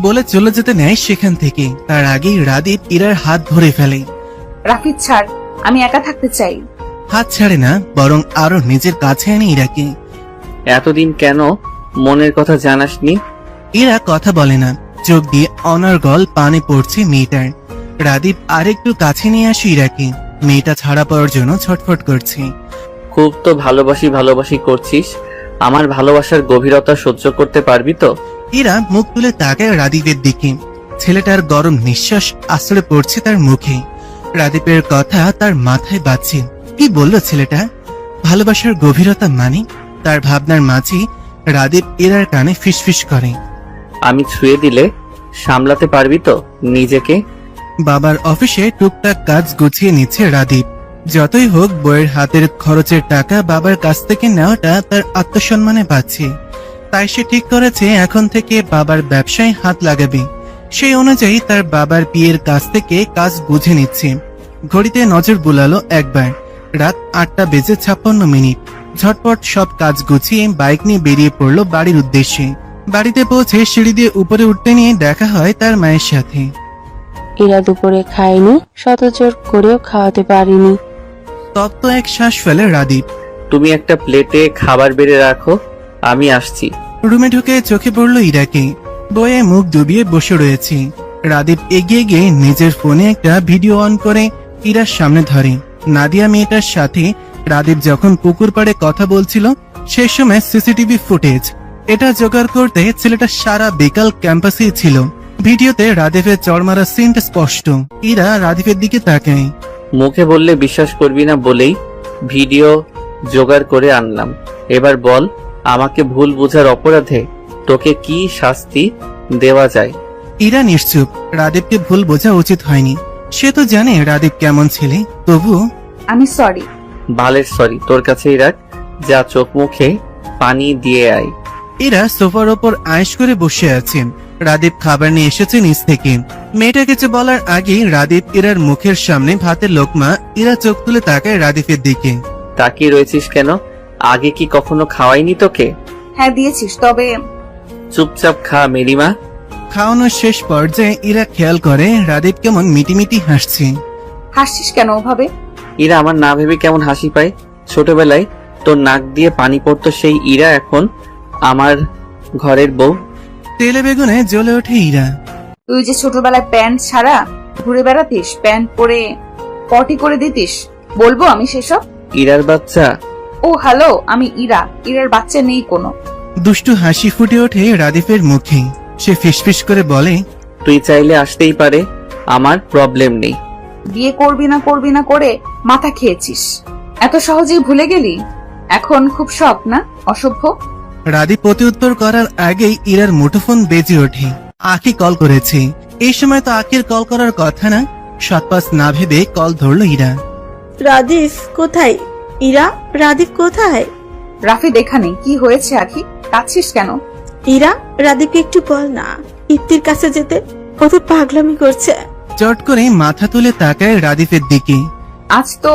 বলে চলে যেতে নেয় সেখান থেকে। তার আগেই রাদীপ ইরার হাত ধরে ফেলে। রাফিদ ছাড়, আমি একা থাকতে চাই। হাত ছাড়ে না, বরং আরো নিজের কাছে আনে ইরাকে। এতদিন কেন মনের কথা জানাসনি? ইরা কথা বলে না, চোখ দিয়ে অনর্গল পানি পড়ছে মেয়েটার। রাদীপ আরেকটু কাছে নিয়ে আসে ইরাকে। মেয়েটা ছাড়া পাওয়ার জন্য ছটফট করছে। খুব তো ভালোবাসি করছিস, আমার ভালোবাসার গভীরতা সহ্য করতে পারবি তো? ইরা মুখ তুলে তাকায় রাদীপের দিকে। ছেলেটার গরম নিঃশ্বাস আশ্রয় পড়ছে তার মুখে। রাদীপের কথা তার মাথায় বাজছে। কি বললো ছেলেটা? ভালোবাসার গভীরতা মানে? তার ভাবনার মাঝে রাদীপ ইরার কানে ফিসফিস করে, আমি ছুঁয়ে দিলে সামলাতে পারবি তো নিজেকে? বাবার অফিসে টুকটাক কাজ গুছিয়ে নিচ্ছে রাদীপ। যতই হোক, বইয়ের হাতের খরচের টাকা বাবার কাছ থেকে নেওয়াটা তার আত্মসম্মানে পাচ্ছে। তাই সে ঠিক করেছে এখন থেকে বাবার ব্যবসায় হাত লাগাবে। সেই অনুযায়ী তার বাবার বিয়ের কাছ থেকে কাজ বুঝে নিচ্ছে। ঘড়িতে নজর বুলালো একবার। রাত 8:56। ঝটপট সব কাজ গুছিয়ে বাইক নিয়ে বেরিয়ে পড়লো বাড়ির উদ্দেশ্যে। বাড়িতে পৌঁছে সিঁড়ি দিয়ে উপরে উঠতে নিয়ে দেখা হয় তার মায়ের সাথে। ইরা দুপুরে খায়নি, শত জোর করেও খাওয়াতে পারিনি। তপ্ত এক শ্বাস ফেলে রাদীপ। তুমি একটা প্লেটে খাবার বেড়ে রাখো, আমি আসছি। রুমে ঢুকে চোখে পড়লো ইরাকে। বইয়ে মুখ ডুবিয়ে বসে রয়েছে। রাদীপ এগিয়ে গিয়ে নিজের ফোনে একটা ভিডিও অন করে ইরার সামনে ধরে। নাদিয়া মেয়েটার সাথে রাদীপ যখন পুকুর পাড়ে কথা বলছিল, সেই সময় সিসিটিভি ফুটেজ। এটা জোগাড় করতে ছেলেটা সারা বিকাল ক্যাম্পাসেই ছিল। ভিডিওতে রাদীপের চড়মারা সিনটা স্পষ্ট। ইরা রাদীপের দিকে তাকায়। মুখে বললে বিশ্বাস করবি না বলেই ভিডিও জোগাড় করে আনলাম। এবার বল, আমাকে ভুল বোঝার অপরাধে তোকে কি শাস্তি দেওয়া যায়? ইরা নিশ্চুপ। রাদীপকে ভুল বোঝা উচিত হয়নি। সে তো জানে রাদীপ কেমন ছেলে, তবুও। আমি সরি। বালের সরি তোর কাছেই রাখ, যা চোখ মুখে পানি দিয়ে আয়। ইরা সোফার ওপর আয়েশ করে বসে আছে। রাদীপ খাবার নিয়ে এসেছে নিচ থেকে। মেয়েটা কিছু বলার আগেই রাদীপ ইরার মুখের সামনে ভাতের লোকমা। ইরা চোখ তুলে তাকায় রাদীপের দিকে। তাকিয়ে রয়েছিস কেন? আগে কি কখনো খাওয়াইনি তোকে? হ্যাঁ দিয়েছিস, তবে চুপচাপ খা মেরিমা। খাওয়ানোর শেষ পর্যায়ে ইরা খেয়াল করে রাদীপ কেমন মিটিমিটি হাসছে। হাসছিস কেন ওভাবে? ইরা আমার না ভেবে কেমন হাসি পায়। ছোটবেলায় তোর নাক দিয়ে পানি পড়তো সেই ইরা এখন আমার ঘরের বউ। তেলে বেগুনে জ্বলে ওঠে ইরা। তুই যে ছোটবেলায় প্যান্ট ছাড়া ঘুরে বেড়াতিস, প্যান্ট পরে পটি করে দিতিস, বলবো আমি সেসব? ইরার বাচ্চা। ও হ্যালো, আমি ইরার বাচ্চা নেই কোনো। দুষ্টু হাসি ফুটে ওঠে রাদীপের মুখে। সে ফিসফিস করে বলে, তুই চাইলে আসতেই পারে, আমার প্রবলেম নেই। বিয়ে করবি না করে মাথা খেয়েছিস, এত সহজেই ভুলে গেলি? এখন খুব শখ না? অসভ্য। রাদীপ প্রত্যুত্তর করার আগেই ইরার মুঠোফোন বেজে ওঠে। আখি কল করেছে। এই সময় তো আখির কল করার কথা না। সৎপাস না ভেবে কল ধরলো ইরা। রাদিফ কোথায়? ইরা, রাদিফ কোথায়? রাফি দেখা নেই। কি হয়েছে আখি? কাঁদছিস কেন? ইরা, রাদিফকে একটু বল না ইফতির কাছে যেতে। ও তো পাগলামি করছে। চট করে মাথা তুলে তাকায় রাদিফের দিকে। আজ তো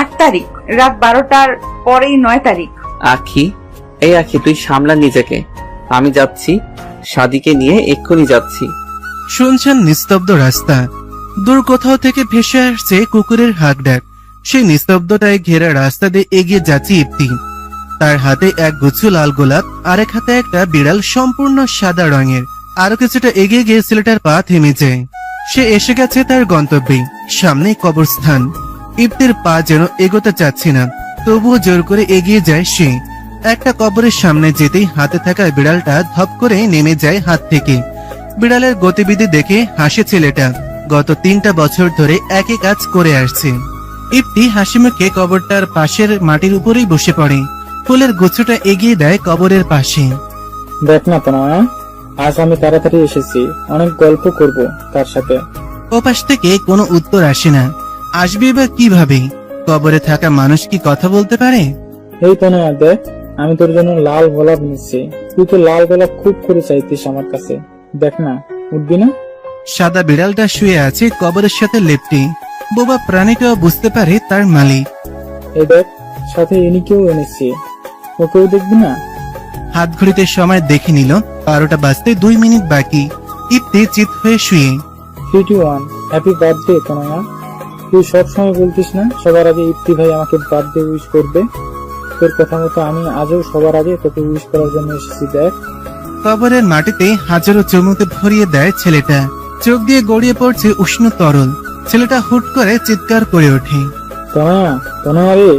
8 তারিখ, রাত 12টার পরেই 9 তারিখ। আখি, এই আখি তুই সামলা নিজেকে। আমি যাচ্ছি, সাদিকে নিয়ে এক্ষুনি যাচ্ছি। শুনছেন নিস্তব্ধ রাস্তা। দূর কোথাও থেকে ভেসে আসছে কুকুরের হাঁক ডাক। সেই নিস্তব্ধতায় ঘেরা রাস্তা দিয়ে এগিয়ে যাচ্ছে ইফতি। তার হাতে এক গুচ্ছ লাল গোলাপ, আরেক হাতে একটা বিড়াল সম্পূর্ণ সাদা রঙের। আরো কিছুটা এগিয়ে গিয়ে ছেলেটার পা থেমে যায়। সে এসে গেছে তার গন্তব্যে, সামনে কবরস্থান। ইফতির পা যেন এগোতে চাচ্ছে না, তবুও জোর করে এগিয়ে যায় সে। একটা কবরের সামনে যেতেই হাতে থাকা বিড়ালটা ধপ করে নেমে যায় হাত থেকে। বিড়ালের গতিবিধি দেখে হাসে ছেলেটা। গত 3টা বছর ধরে একই কাজ করে আসছে। ইফতি হাসি মুখে কবরটার পাশের মাটির উপরেই বসে পড়ে। ফুলের গুচ্ছটা এগিয়ে দেয় কবরের পাশে। দেখ না তনয়া, আজ আমি তাড়াতাড়ি এসেছি, অনেক গল্প করব তার সাথে। ওপাশ থেকে কোনো উত্তর আসে না। আসবে বা কিভাবে? কবরে থাকা মানুষ কি কথা বলতে পারে? এই তনয়া দেখ, আমি তোর জন্য লাল গোলাপ নিচ্ছি। তুই তো লাল গোলাপ খুব করে চাইতিস আমার কাছে। দেখ না, উঠবি না? সাদা বিড়ালটা শুয়ে আছে কবরের সাথে লেপটে। বোবা প্রাণীটাও বুঝতে পারে তার মালিক। এই দেখ, সাথে ইনিকেও এনেছি, ওকেও দেখবি না? হাত ঘড়িতে সময় দেখে নিল 12টা বাজতে 2 মিনিট বাকি। ইফতি চিত হয়ে শুয়ে। 3, 2, 1, হ্যাপি বার্থডে তনয়া। তুই সবসময় বলতিস না সবার আগে ইফতি ভাই আমাকে বার্থডে উইশ করবে। তোর কথা মতো আমি আজও সবার আগে তোকে উইশ করার জন্য এসেছি। দেখ, কবরের মাটিতে হাজারো চুমুতে ভরিয়ে দেয় ছেলেটা। চোখ দিয়ে গড়িয়ে পড়ছে উষ্ণ তরল। ছেলেটা হুট করে চিৎকার করে ওঠে। তনয়া, তনয়া রে,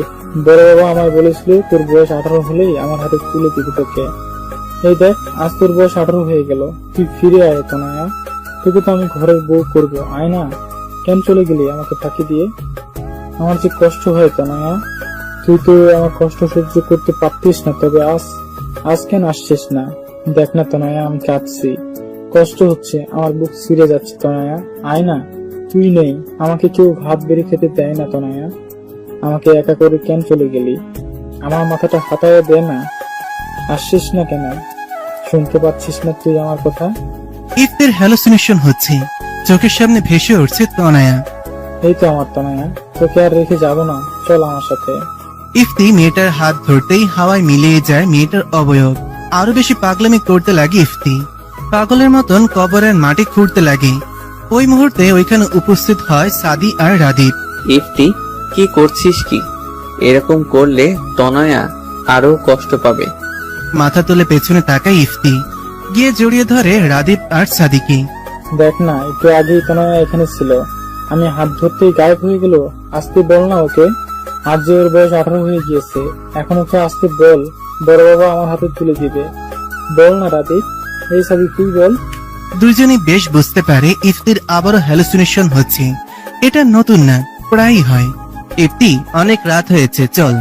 বড় বাবা আমায় বলেছিল তোর বয়স 18 হলেই আমার হাতে তুলে দিবি তোকে। এই দেখ, আজ তোর বয়স 18 হয়ে গেল। তুই ফিরে আয় তনয়া, তোকে তো আমি ঘরের বউ করবো। আয় না, কেন চলে গেলি আমাকে ফাঁকি দিয়ে? আমার যে কষ্ট হয় তনয়া, তুই তো আমার কষ্ট সহ্য করতে পারতিস না, তবে আজ কেন আসছিস না? দেখ না তনয়া, আমি কাঁদছি, কষ্ট হচ্ছে, আমার বুক ছিঁড়ে যাচ্ছে তনয়া। আয় না, তুই নেই, আমাকে কেউ ভাত বেড়ে খেতে দেয় না তনয়া। আমাকে একা করে কেন চলে গেলি? আমার মাথাটা হাতায় দে না। আসছিস না কেন? শুনতে পাচ্ছিস না তুই আমার কথা? ইফতির হ্যালুসিনেশন হচ্ছে। চোখের সামনে ভেসে উঠছে তনয়া। এই তো আমার তনয়া, তোকে আর রেখে যাব না, চল আমার সাথে। ইফতি মেয়েটার হাত ধরতেই হাওয়ায় মিলিয়ে যায় মেয়েটার অবয়ব। আরো বেশি পাগলামি করতে লাগে ইফতি। পাগলের মতন কবরের মাটি খুঁড়তে লাগে। ওই মুহূর্তে ওইখানে উপস্থিত হয় সাদি আর রাদীপ। ইফতি, কি করছিস কি? এরকম করলে তনয়া আরো কষ্ট পাবে। মাথা তুলে পেছনে তাকায় ইফতি, গিয়ে জড়িয়ে ধরে রাদীপ আর সাদিকে। দেখ না, একটু আগেই তনয়া এখানে ছিল, আমি হাত ধরতেই গায়েব হয়ে গেল। আসতে বল না ওকে, আজ যে ওর বয়স 18 হয়ে গিয়েছে, এখন ওকে আসতে বল, বড় বাবা আমার হাতে তুলে দিবে। বল না রাদীপ, এই সাদি তুই বল। দুইজনই বেশ বুঝতে পারে ইফতির আবারও হ্যালুসিনেশন হচ্ছে। এটা নতুন না, প্রায়ই হয়। ইফতি, অনেক রাত হয়েছে, চল।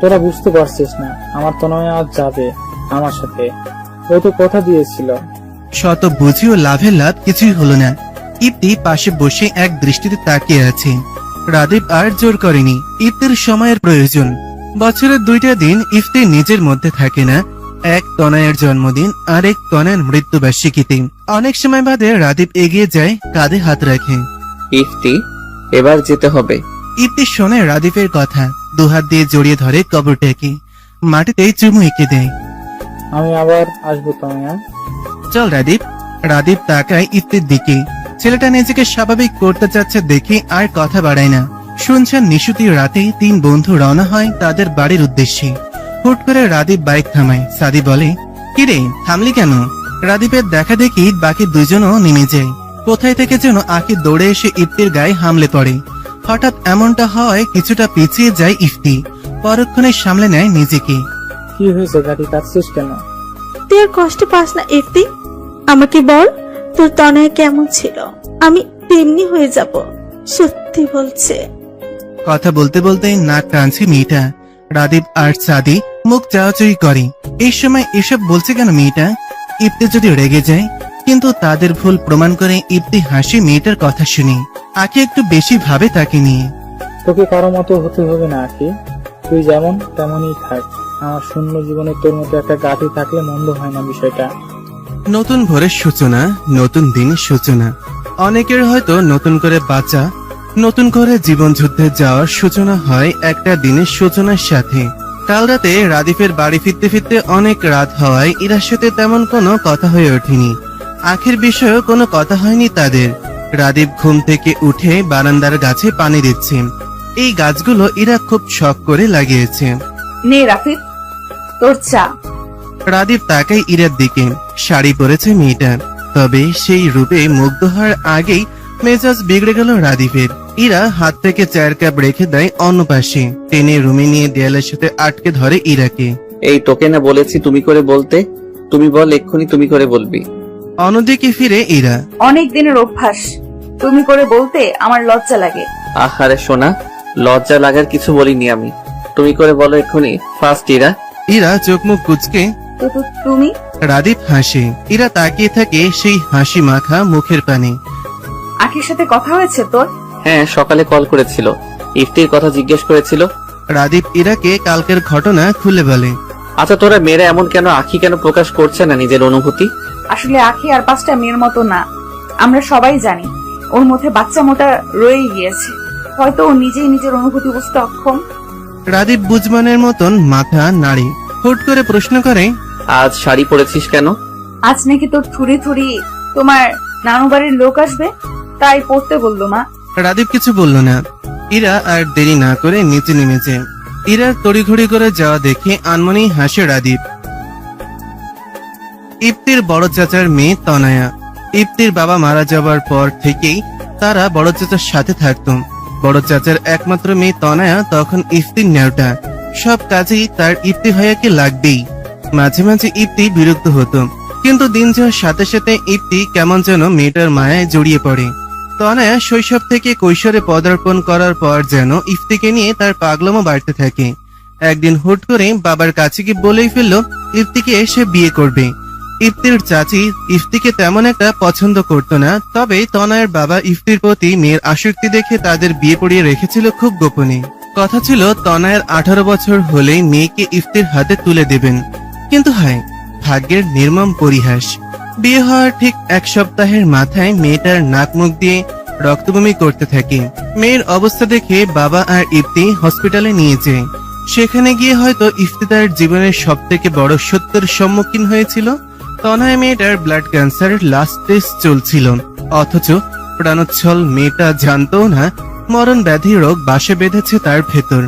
তোরা বুঝতে পারছিস না, আমার তনয়া আজ যাবে আমার সাথে, ও তো কথা দিয়েছিল। শত বুঝিও লাভের লাভ কিছুই হলো না। ইফতি পাশে বসে এক দৃষ্টিতে তাকিয়ে আছে। রাদীপ আর জোর করেনি। ইফতির সময়ের প্রয়োজন। বছরের 2টা দিন ইফতি নিজের মধ্যে থাকে না। এক তনয়ের জন্মদিন আর এক তনয়ের মৃত্যুবার্ষিকীতে। অনেক সময় বাদে রাদীপ এগিয়ে যায়, কাঁধে হাত রাখে। ইফতি, এবার যেতে হবে। ইফতি শোনে রাদীপের কথা, দুহাত দিয়ে জড়িয়ে ধরে কবরটাকে, মাটিতে চুমু এঁকে দেয়। আমি আবার আসবো তনয়া। চল রাদীপ। রাদীপ তাকায় ইফতির দিকে। ছেলেটা নিজেকে স্বাভাবিক করতে চাচ্ছে দেখে আর কথা বাড়ায় না। শুনছেন নিশুতি রাতে 3 বন্ধু রওনা হয় তাদের বাড়ির উদ্দেশ্যে। হুট করে রাদীপ বাইক থামায়। সাদি বলে, কিরে থামলি কেন? রাদীপের দেখা দেখি বাকি দুজনও নেমে যায়। কোথায় থেকে যেন আঁকি দৌড়ে এসে ইফতির গায়ে হামলে পড়ে। হঠাৎ এমনটা হয় কিছুটা পিছিয়ে যায় ইফতি, পরক্ষণে সামলে নেয় নিজেকে। কি হয়েছে, গাড়ি কাটছিস কেন? তুই আর কষ্ট পাস না ইফতি, আমাকে বল তোর তনয়া কেমন ছিল? আমি তেমনি হয়ে যাব, সত্যি বলছে। কথা বলতে বলতে নাক টানছে মেয়েটা। রাদীপ আর সাদি মুখ চাওয়াচুই করে। এই সময় এসব বলছে কেন মেয়েটা? ইফতি যদি রেগে যায়, কিন্তু তাদের ভুল প্রমাণ করে ইপ্তি হাসি মেয়েটার কথা শুনে। আখি একটু বেশি ভাবে তাকে নিয়ে। তোকে কারো মতো হতে হবে না আখি, তুই যেমন তেমনই থাক। আমার শূন্য জীবনে তোর মতো একটা গাঠি থাকলে মন্দ হয় না বিষয়টা। নতুন ভোরের সূচনা, নতুন দিনের সূচনা। অনেকের হয়তো নতুন করে বাঁচা, নতুন করে জীবন যুদ্ধে যাওয়ার সূচনা হয় একটা দিনের সূচনার সাথে। কাল রাতে রাদিফের বাড়ি ফিরতে ফিরতে অনেক রাত হওয়ায় ইরার সাথে তেমন কোনো কথা হয়ে ওঠেনি। আখের বিষয়েও কোনো কথা হয়নি তাদের। রাদীপ ঘুম থেকে উঠে বারান্দার গাছে পানি দিচ্ছে। এই গাছগুলো ইরা খুব শখ করে লাগিয়েছে। নে রাফিদ, তোর চা। রাদীপ তাকায় ইরার দিকে। শাড়ি পরেছে মেয়েটা, তবে সেই রূপে মুগ্ধ হওয়ার আগেই মেজাজ বিগড়ে গেল রাদীপের। ইরা হাত থেকে চায়ের কাপ রেখে দেয় অন্য পাশে, টেনে রুমে নিয়ে দেয়ালের সাথে আটকে ধরে ইরাকে। এই তোকে না বলেছি তুমি করে বলতে, তুমি বল এক্ষুনি তুমি করে বলবি। অন্যদিকে ফিরে ইরা। অনেক দিনের অভ্যাস, তুমি করে বলতে আমার লজ্জা লাগে। আহারে সোনা, লজ্জা লাগার কিছু বলিনি আমি, তুমি করে বলো এক্ষুনি। ফার্স্ট ইরা। ইরা চোখ মুখ কুচকে তো তুমি? রাদীপ হাসে। ইরা তাকিয়ে থাকে সেই হাসি মাখা মুখের পানে। আখির সাথে কথা হয়েছে তোর? হ্যাঁ, সকালে কল করেছিল, ইফতির কথা জিজ্ঞেস করেছিল। রাদীপ ইরাকে কালকের ঘটনা খুলে বলে। আচ্ছা তোরা মেয়েরা এমন কেন, আখি কেন প্রকাশ করছে না নিজের অনুভূতি? আসলে আখি আর 5টা মেয়ের মতো না, আমরা সবাই জানি। ওর মধ্যে বাচ্চা মোটা রয়ে গিয়েছে, হয়তো ও নিজেই নিজের অনুভূতি বুঝতে অক্ষম। রাদীপ বুঝমানের মতন মাথা নাড়ে। হুট করে প্রশ্ন করে, আজ শাড়ি পরেছিস কেন? আজ নাকি তোর থুড়ি থুড়ি তোমার নানু বাড়ির লোক আসবে, তাই পড়তে বললো মা। রাদীপ কিছু বলল না। ইরা আর দেরি না করে নিচে নেমেছে। ইরার তড়িঘড়ি করে যাওয়া দেখে আনমনেই হাসে রাদীপ। ইপ্তির বড় চাচার মেয়ে তনয়া। ইপ্তির বাবা মারা যাবার পর থেকেই তারা বড় চাচার সাথে থাকতো। বড় চাচার একমাত্র মেয়ে তনয়া তখন ইফতির নেওটা। সব কাজেই তার ইপ্তি ভাইয়াকে লাগবেই। মাঝে মাঝে ইপ্তি বিরক্ত হতো, কিন্তু দিন যাওয়ার সাথে সাথে ইপ্তি কেমন যেন মেয়েটার মায়ায় জড়িয়ে পড়ে। তনয়া শৈশব থেকে কৈশোরে পদার্পণ করার পর যেন ইফতিকে নিয়ে তার পাগলামো বাড়তে থাকে। একদিন হুট করে বাবার কাছে গিয়ে বলেই ফেলল ইফতিকে এসে বিয়ে করবে। ইফতির চাচি ইফতিকে তেমন একটা পছন্দ করতো না, তবে তনয়ের বাবা ইফতির প্রতি মেয়ের আসক্তি দেখে তাদের বিয়ে পড়িয়ে রেখেছিল খুব গোপনে। কথা ছিল তনয়ের 18 বছর হলেই মেয়েকে ইফতির হাতে তুলে দেবেন। কিন্তু হায়, ভাগ্যের নির্মম পরিহাস। বিয়ে হওয়ার ঠিক 1 সপ্তাহের মাথায় মেয়েটার নাক মুখ দিয়ে রক্তবমি করতে থাকে। মেয়ের অবস্থা দেখে বাবা আর ইফতি হসপিটালে নিয়ে যায়। সেখানে গিয়ে হয়তো ইফতি তার জীবনের সব থেকে বড় সত্যের সম্মুখীন হয়েছিল। তনয় মেয়েটার ব্লাড ক্যান্সার লাস্ট স্টেজ চলছিল, অথচ প্রাণোচ্ছল মেয়েটা জানতো না মরণ ব্যাধি রোগ বাসে বেঁধেছে তার ভেতর।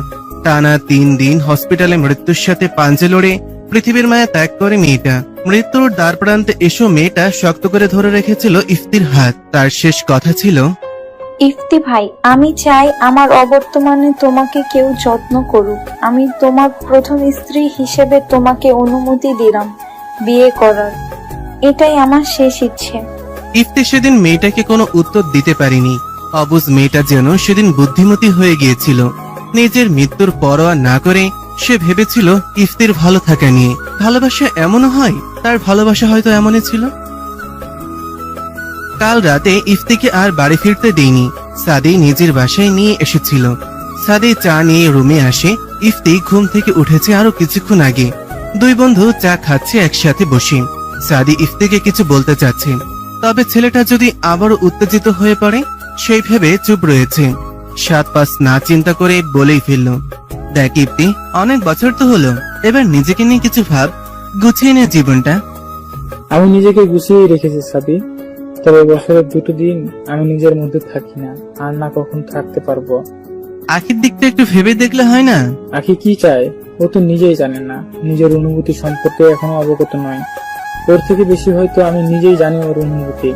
টানা 3 দিন হসপিটালে মৃত্যুর সাথে পাঞ্জে লড়ে পৃথিবীর মায়া ত্যাগ করে মেয়েটা। মৃত্যুর দ্বার প্রান্তে এসো মেয়েটা শক্ত করে ধরে রেখেছিল ইফতির হাত। তার শেষ কথা ছিল, ইফতি ভাই, আমি চাই আমার অবর্তমানে তোমাকে কেউ যত্ন করুক। আমি তোমার প্রথম স্ত্রী হিসেবে তোমাকে অনুমতি দিলাম বিয়ে করার। এটাই আমার শেষ ইচ্ছে। ইফতি সেদিন মেয়েটাকে কোনো উত্তর দিতে পারেনি। অবুঝ মেয়েটা যেন সেদিন বুদ্ধিমতী হয়ে গিয়েছিল। নিজের মৃত্যুর পরোয়া না করে সে ভেবেছিল ইফতির ভালো থাকা নিয়ে। ভালোবাসা এমনও হয়, তার ভালোবাসা হয়তো এমনই ছিল। কাল রাতে ইফতিকে আর বাড়ি ফিরতে দেয়নি। সাদি নিজের বাসায় নিয়ে এসেছিল। সাদি চা নিয়ে রুমে আসে। ইফতি ঘুম থেকে উঠেছে আরো কিছুক্ষণ আগে। 2 বন্ধু চা খাচ্ছে একসাথে বসে। সাদি ইফতিকে কিছু বলতে চাচ্ছে, তবে ছেলেটা যদি আবারও উত্তেজিত হয়ে পড়ে সেই ভেবে চুপ রয়েছে। 7-5 না চিন্তা করে বলেই ফেলল, দেখ ইফতি, অনেক বছর তো হলো, এবার নিজেকে নিয়ে কিছু ভাব, গুছিয়ে নে জীবনটা। আমি নিজেকে গুছিয়ে রেখেছি সাদি, তবে বছরের 2টো দিন আমি নিজের মধ্যে থাকি না, আর না কখন থাকতে পারবো। আখির দিকটা একটু ভেবে দেখলে হয় না? আখি কি চায় ও তো নিজেই জানে না, নিজের অনুভূতি সম্পর্কে এখনো অবগত নয়। ওর থেকে বেশি হয়তো আমি নিজেই জানি ওর অনুভূতি।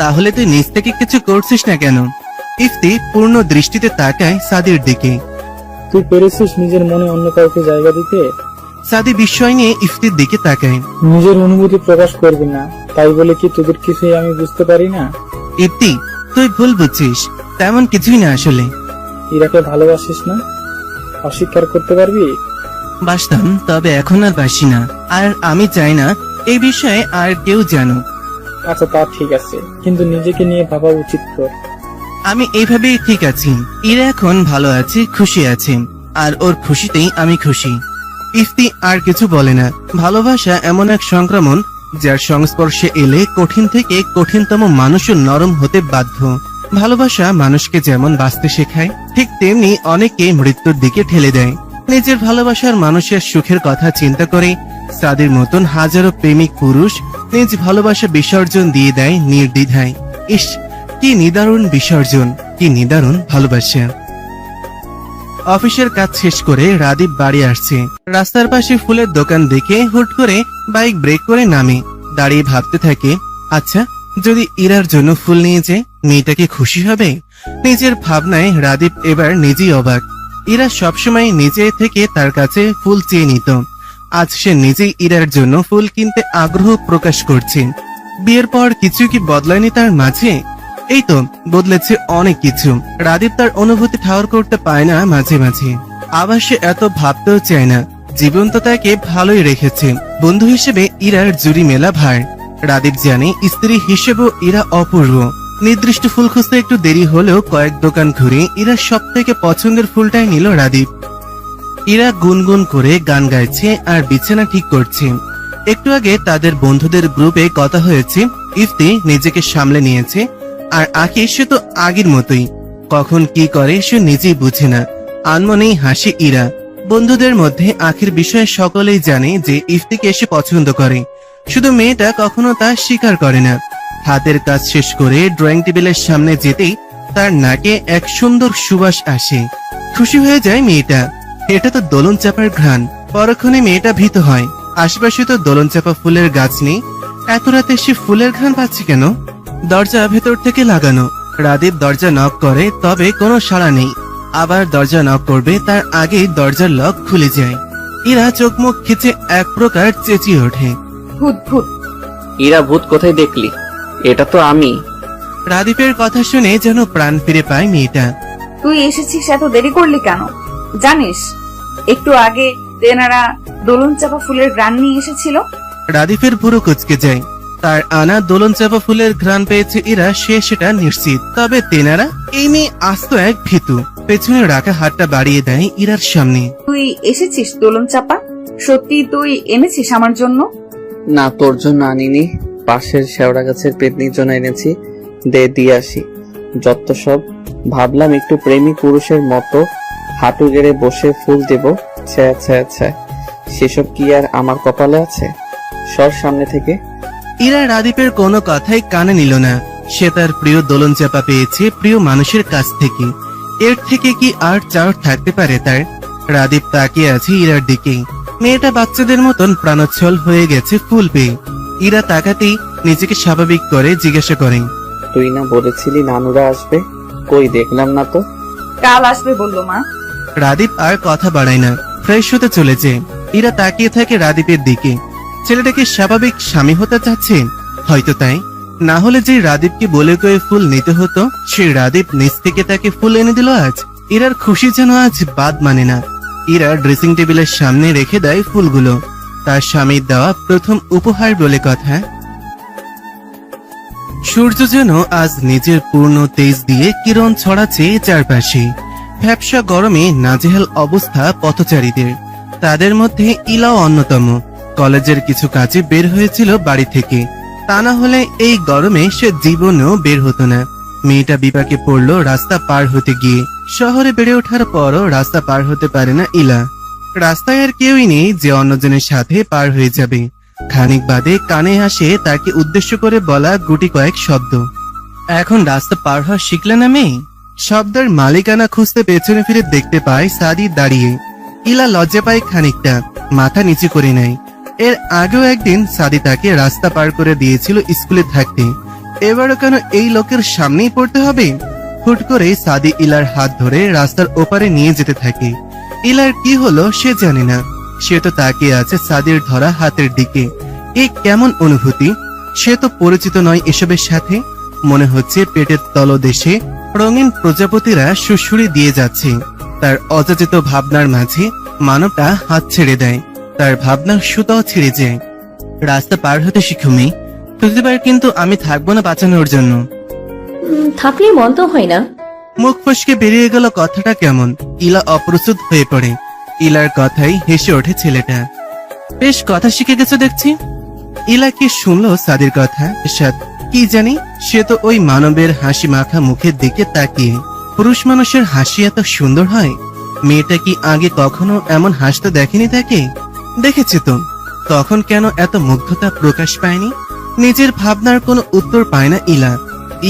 তাহলে তুই নিজ থেকে কিছু করছিস না কেন? ইফতি পূর্ণ দৃষ্টিতে তাকায় সাদির দিকে। তুই পেরেছিস নিজের মনে অন্য কাউকে জায়গা দিতে? সাদি বিস্ময় নিয়ে ইফতির দিকে তাকায়। নিজের অনুভূতি প্রকাশ করবি না, তাই বলে কি তোদের কিছুই আমি বুঝতে পারি না? ইফতি, তুই ভুল বুঝছিস, তেমন কিছুই না আসলে। ইরাকে ভালোবাসিস না? অস্বীকার করতে পারবি? বাসতাম, তবে এখন আর বাসি না। আর আমি চাই না এই বিষয়ে আর কেউ জানুক। আচ্ছা তা ঠিক আছে, কিন্তু নিজেকে নিয়ে ভাবা উচিত তোর। আমি এইভাবেই ঠিক আছি। ইরা এখন ভালো আছে, খুশি আছে, আর ওর খুশিতেই আমি খুশি। ইফতি আর কিছু বলে না। ভালোবাসা এমন এক সংক্রমণ যার সংস্পর্শে এলে কঠিন থেকে কঠিনতম মানুষও নরম হতে বাধ্য। ভালোবাসা মানুষকে যেমন বাঁচতে শেখায়, ঠিক তেমনি অনেকে মৃত্যুর দিকে ঠেলে দেয়। নিজের ভালোবাসার মানুষের সুখের কথা চিন্তা করে সাদির মতন হাজারো প্রেমিক পুরুষ নিজ ভালোবাসা বিসর্জন দিয়ে দেয় নির্দ্বিধায়। ইস, কি নিদারুণ বিসর্জন, কি নিদারুণ ভালোবাসা। অফিসের কাজ শেষ করে রাদীপ বাড়ি আসছে। রাস্তার পাশে ফুলের দোকান দেখে হুট করে বাইক ব্রেক করে নামে। দাঁড়িয়ে ভাবতে থাকে, আচ্ছা যদি ইরার জন্য ফুল নিয়ে যায়, মেয়েটা কি খুশি হবে? নিজের ভাবনায় রাদীপ এবার নিজেই অবাক। ইরা সবসময় নিজে থেকে তার কাছে ফুল চেয়ে নিত। আজ সে নিজেই ইরার জন্য ফুল কিনতে আগ্রহ প্রকাশ করছে। বিয়ের পর কিছু কি বদলায়নি তার মাঝে? এই তো বদলেছে অনেক কিছু। রাদীপ তার অনুভূতি ঠাওর করতে পায় না মাঝে মাঝে। আবার সে এত ভাবতেও চায় না। জীবন তো তাকে ভালোই রেখেছে। বন্ধু হিসেবে ইরার জুড়ি মেলা ভার। রাদীপ জানে স্ত্রী হিসেবেও ইরা অপূর্ব। নির্দিষ্ট ফুল খুঁজতে একটু দেরি হলেও কয়েক দোকান ঘুরে ইরার সব থেকে পছন্দের ফুলটাই নিল রাদীপ। ইরা গুনগুন করে গান গাইছে আর বিছানা ঠিক করছে। একটু আগে তাদের বন্ধুদের গ্রুপে কথা হয়েছে। ইফতি নিজেকে সামলে নিয়েছে, আর আখি সে তো আগের মতোই। কখন কি করে সে নিজেই বুঝে না। আনমনেই হাসি ইরা। বন্ধুদের মধ্যে আখির বিষয়ে সকলেই জানে যে ইফতিকে এসে পছন্দ করে, শুধু মেয়েটা কখনো তা স্বীকার করে না। হাতের কাজ শেষ করে ড্রয়িং টেবিলের সামনে যেতেই তার নাকে এক সুন্দর সুবাস আসে। খুশি হয়ে যায় মেয়েটা। এটা তো দোলন চাপার ঘ্রাণ। পরক্ষণে মেয়েটা ভীত হয়। আশেপাশে তো দোলন চাপা ফুলের গাছ নেই, এত রাতে সে ফুলের ঘ্রাণ পাচ্ছে কেন? দরজা ভেতর থেকে লাগানো। রাদীপ দরজা নক করে, তবে কোনো সাড়া নেই। আবার দরজা নক করবে তার আগেই দরজার লক খুলে যায়। ইরা চোখ মুখ খিচে এক প্রকার চেঁচিয়ে ওঠে, ভূত ভূত। ইরা, ভূত কোথায় দেখলি? এটা তো আমি। রাদীপের কথা শুনে যেন প্রাণ ফিরে পায় মেয়েটা। তুই এসেছিস, এত দেরি করলি কেন? জানিস একটু আগে তেনারা দোলন চাপা ফুলের গ্রান নিয়ে এসেছিল। রাদীপের ভুরু কুচকে যায়। তার আনা দোলন চাপা ফুলের ঘ্রাণ পেয়েছে ইরা, সে সেটা নিশ্চিত। তবে তেনারা? এই মেয়ে আস্ত এক ভীতু। পেছনে রাখা হাতটা বাড়িয়ে দেয় ইরার সামনে। তুই এসেছিস দোলন চাপা? সত্যি তুই এনেছিস আমার জন্য? না, তোর জন্য আনিনি, পাশের শেওড়া গাছের পেতনির জন্য এনেছি। দে দিয়ে আসি। যত সব। ভাবলাম একটু প্রেমী পুরুষের মতো হাঁটু গেড়ে বসে ফুল দেব। ছ্যা ছ্যা ছ্যা, সেসব কি আর আমার কপালে আছে? সর সামনে থেকে। ইরা রাদীপের কোনো কথাই কানে নিল না। সে তার প্রিয় দোলন চাপা পেয়েছে প্রিয় মানুষের কাছ থেকে। এর থেকে কি আর চাওয়ার থাকতে পারে তার? রাদীপ তাকিয়ে আছে ইরার দিকে। মেয়েটা বাচ্চাদের মতন প্রাণোচ্ছল হয়ে গেছে ফুল পেয়ে। ইরা তাকাতেই নিজেকে স্বাভাবিক করে জিজ্ঞাসা করেন, তুই না বলেছিলি নানুরা আসবে? কই দেখলাম না তো। কাল আসবে বললো মা। রাদীপ আর কথা বাড়ায় না, ফ্রেশ হতে চলেছে। ইরা তাকিয়ে থাকে রাদীপের দিকে। ছেলেটাকে স্বাভাবিক স্বামী হতে চাচ্ছে হয়তো, তাই না হলে যে রাদীপকে বলে কয়ে ফুল নিতে হতো, সেই রাদীপ নিজ থেকে তাকে ফুল এনে দিল আজ। ইরার খুশি যেন আজ বাদ মানে না। ইরা ড্রেসিং টেবিলের সামনে রেখে দেয় ফুলগুলো। তার স্বামীর দেওয়া প্রথম উপহার বলে কথা। সূর্য যেন আজ নিজের পূর্ণ তেজ দিয়ে কিরণ ছড়াচ্ছে চারপাশে। ভ্যাপসা গরমে নাজেহাল অবস্থা পথচারীদের। তাদের মধ্যে ইলাও অন্যতম। কলেজের কিছু কাজে বের হয়েছিল বাড়ি থেকে, তা না হলে এই গরমে সে জীবনেও বের হতো না। মেয়েটা বিপাকে পড়ল রাস্তা পার হতে গিয়ে। শহরে বেড়ে ওঠার পরও রাস্তা পার হতে পারে না ইলা। রাস্তায় আর কেউই নেই যে অন্যজনের সাথে পার হয়ে যাবে। খানিক বাদে কানে আসে তাকে উদ্দেশ্য করে বলা গুটি কয়েক শব্দ। এখন রাস্তা পার হওয়া শিখলে না মেয়ে? শব্দের মালিকানা খুঁজতে পেছনে ফিরে দেখতে পায় সাদি দাঁড়িয়ে। ইলা লজ্জা পায় খানিকটা, মাথা নিচু করে নেয়। এর আগেও একদিন সাদি তাকে রাস্তা পার করে দিয়েছিল স্কুলে থাকতে। এবারও কেন এই লোকের সামনেই পড়তে হবে? হুট করে সাদি ইলার হাত ধরে রাস্তার ওপারে নিয়ে যেতে থাকে। ইলার কি হলো সে জানে না। সে তো তাকিয়ে আছে সাদির ধরা হাতের দিকে। এই কেমন অনুভূতি? সে তো পরিচিত নয় এসবের সাথে। মনে হচ্ছে পেটের তলদেশে রঙিন প্রজাপতিরা সুড়সুড়ি দিয়ে যাচ্ছে। তার অযাচিত ভাবনার মাঝে মানবটা হাত ছেড়ে দেয়। তার ভাবনার সুতাও ছেড়ে যায়। রাস্তা পার হতে শিখো মেয়ে, প্রতিবার কিন্তু আমি থাকবো না বাঁচানোর জন্য। থাকলে মন্দ হয় না। মুখ ফসকে বেরিয়ে গেল কথাটা কেমন। ইলা অপ্রস্তুত হয়ে পড়ে। ইলার কথাই হেসে ওঠে ছেলেটা। বেশ কথা শিখে গেছে দেখছি। ইলা কি শুনলো সাদির কথা? সাদ কি জানি, সে তো ওই মানবের হাসি মাখা মুখের দিকে তাকিয়ে। পুরুষ মানুষের হাসি এত সুন্দর হয়? মেয়েটা কি আগে কখনো এমন হাসতে দেখেনি তাকে? দেখেছি তো, তখন কেন এত মুগ্ধতা প্রকাশ পায়নি? নিজের ভাবনার কোনো উত্তর পায় না ইলা।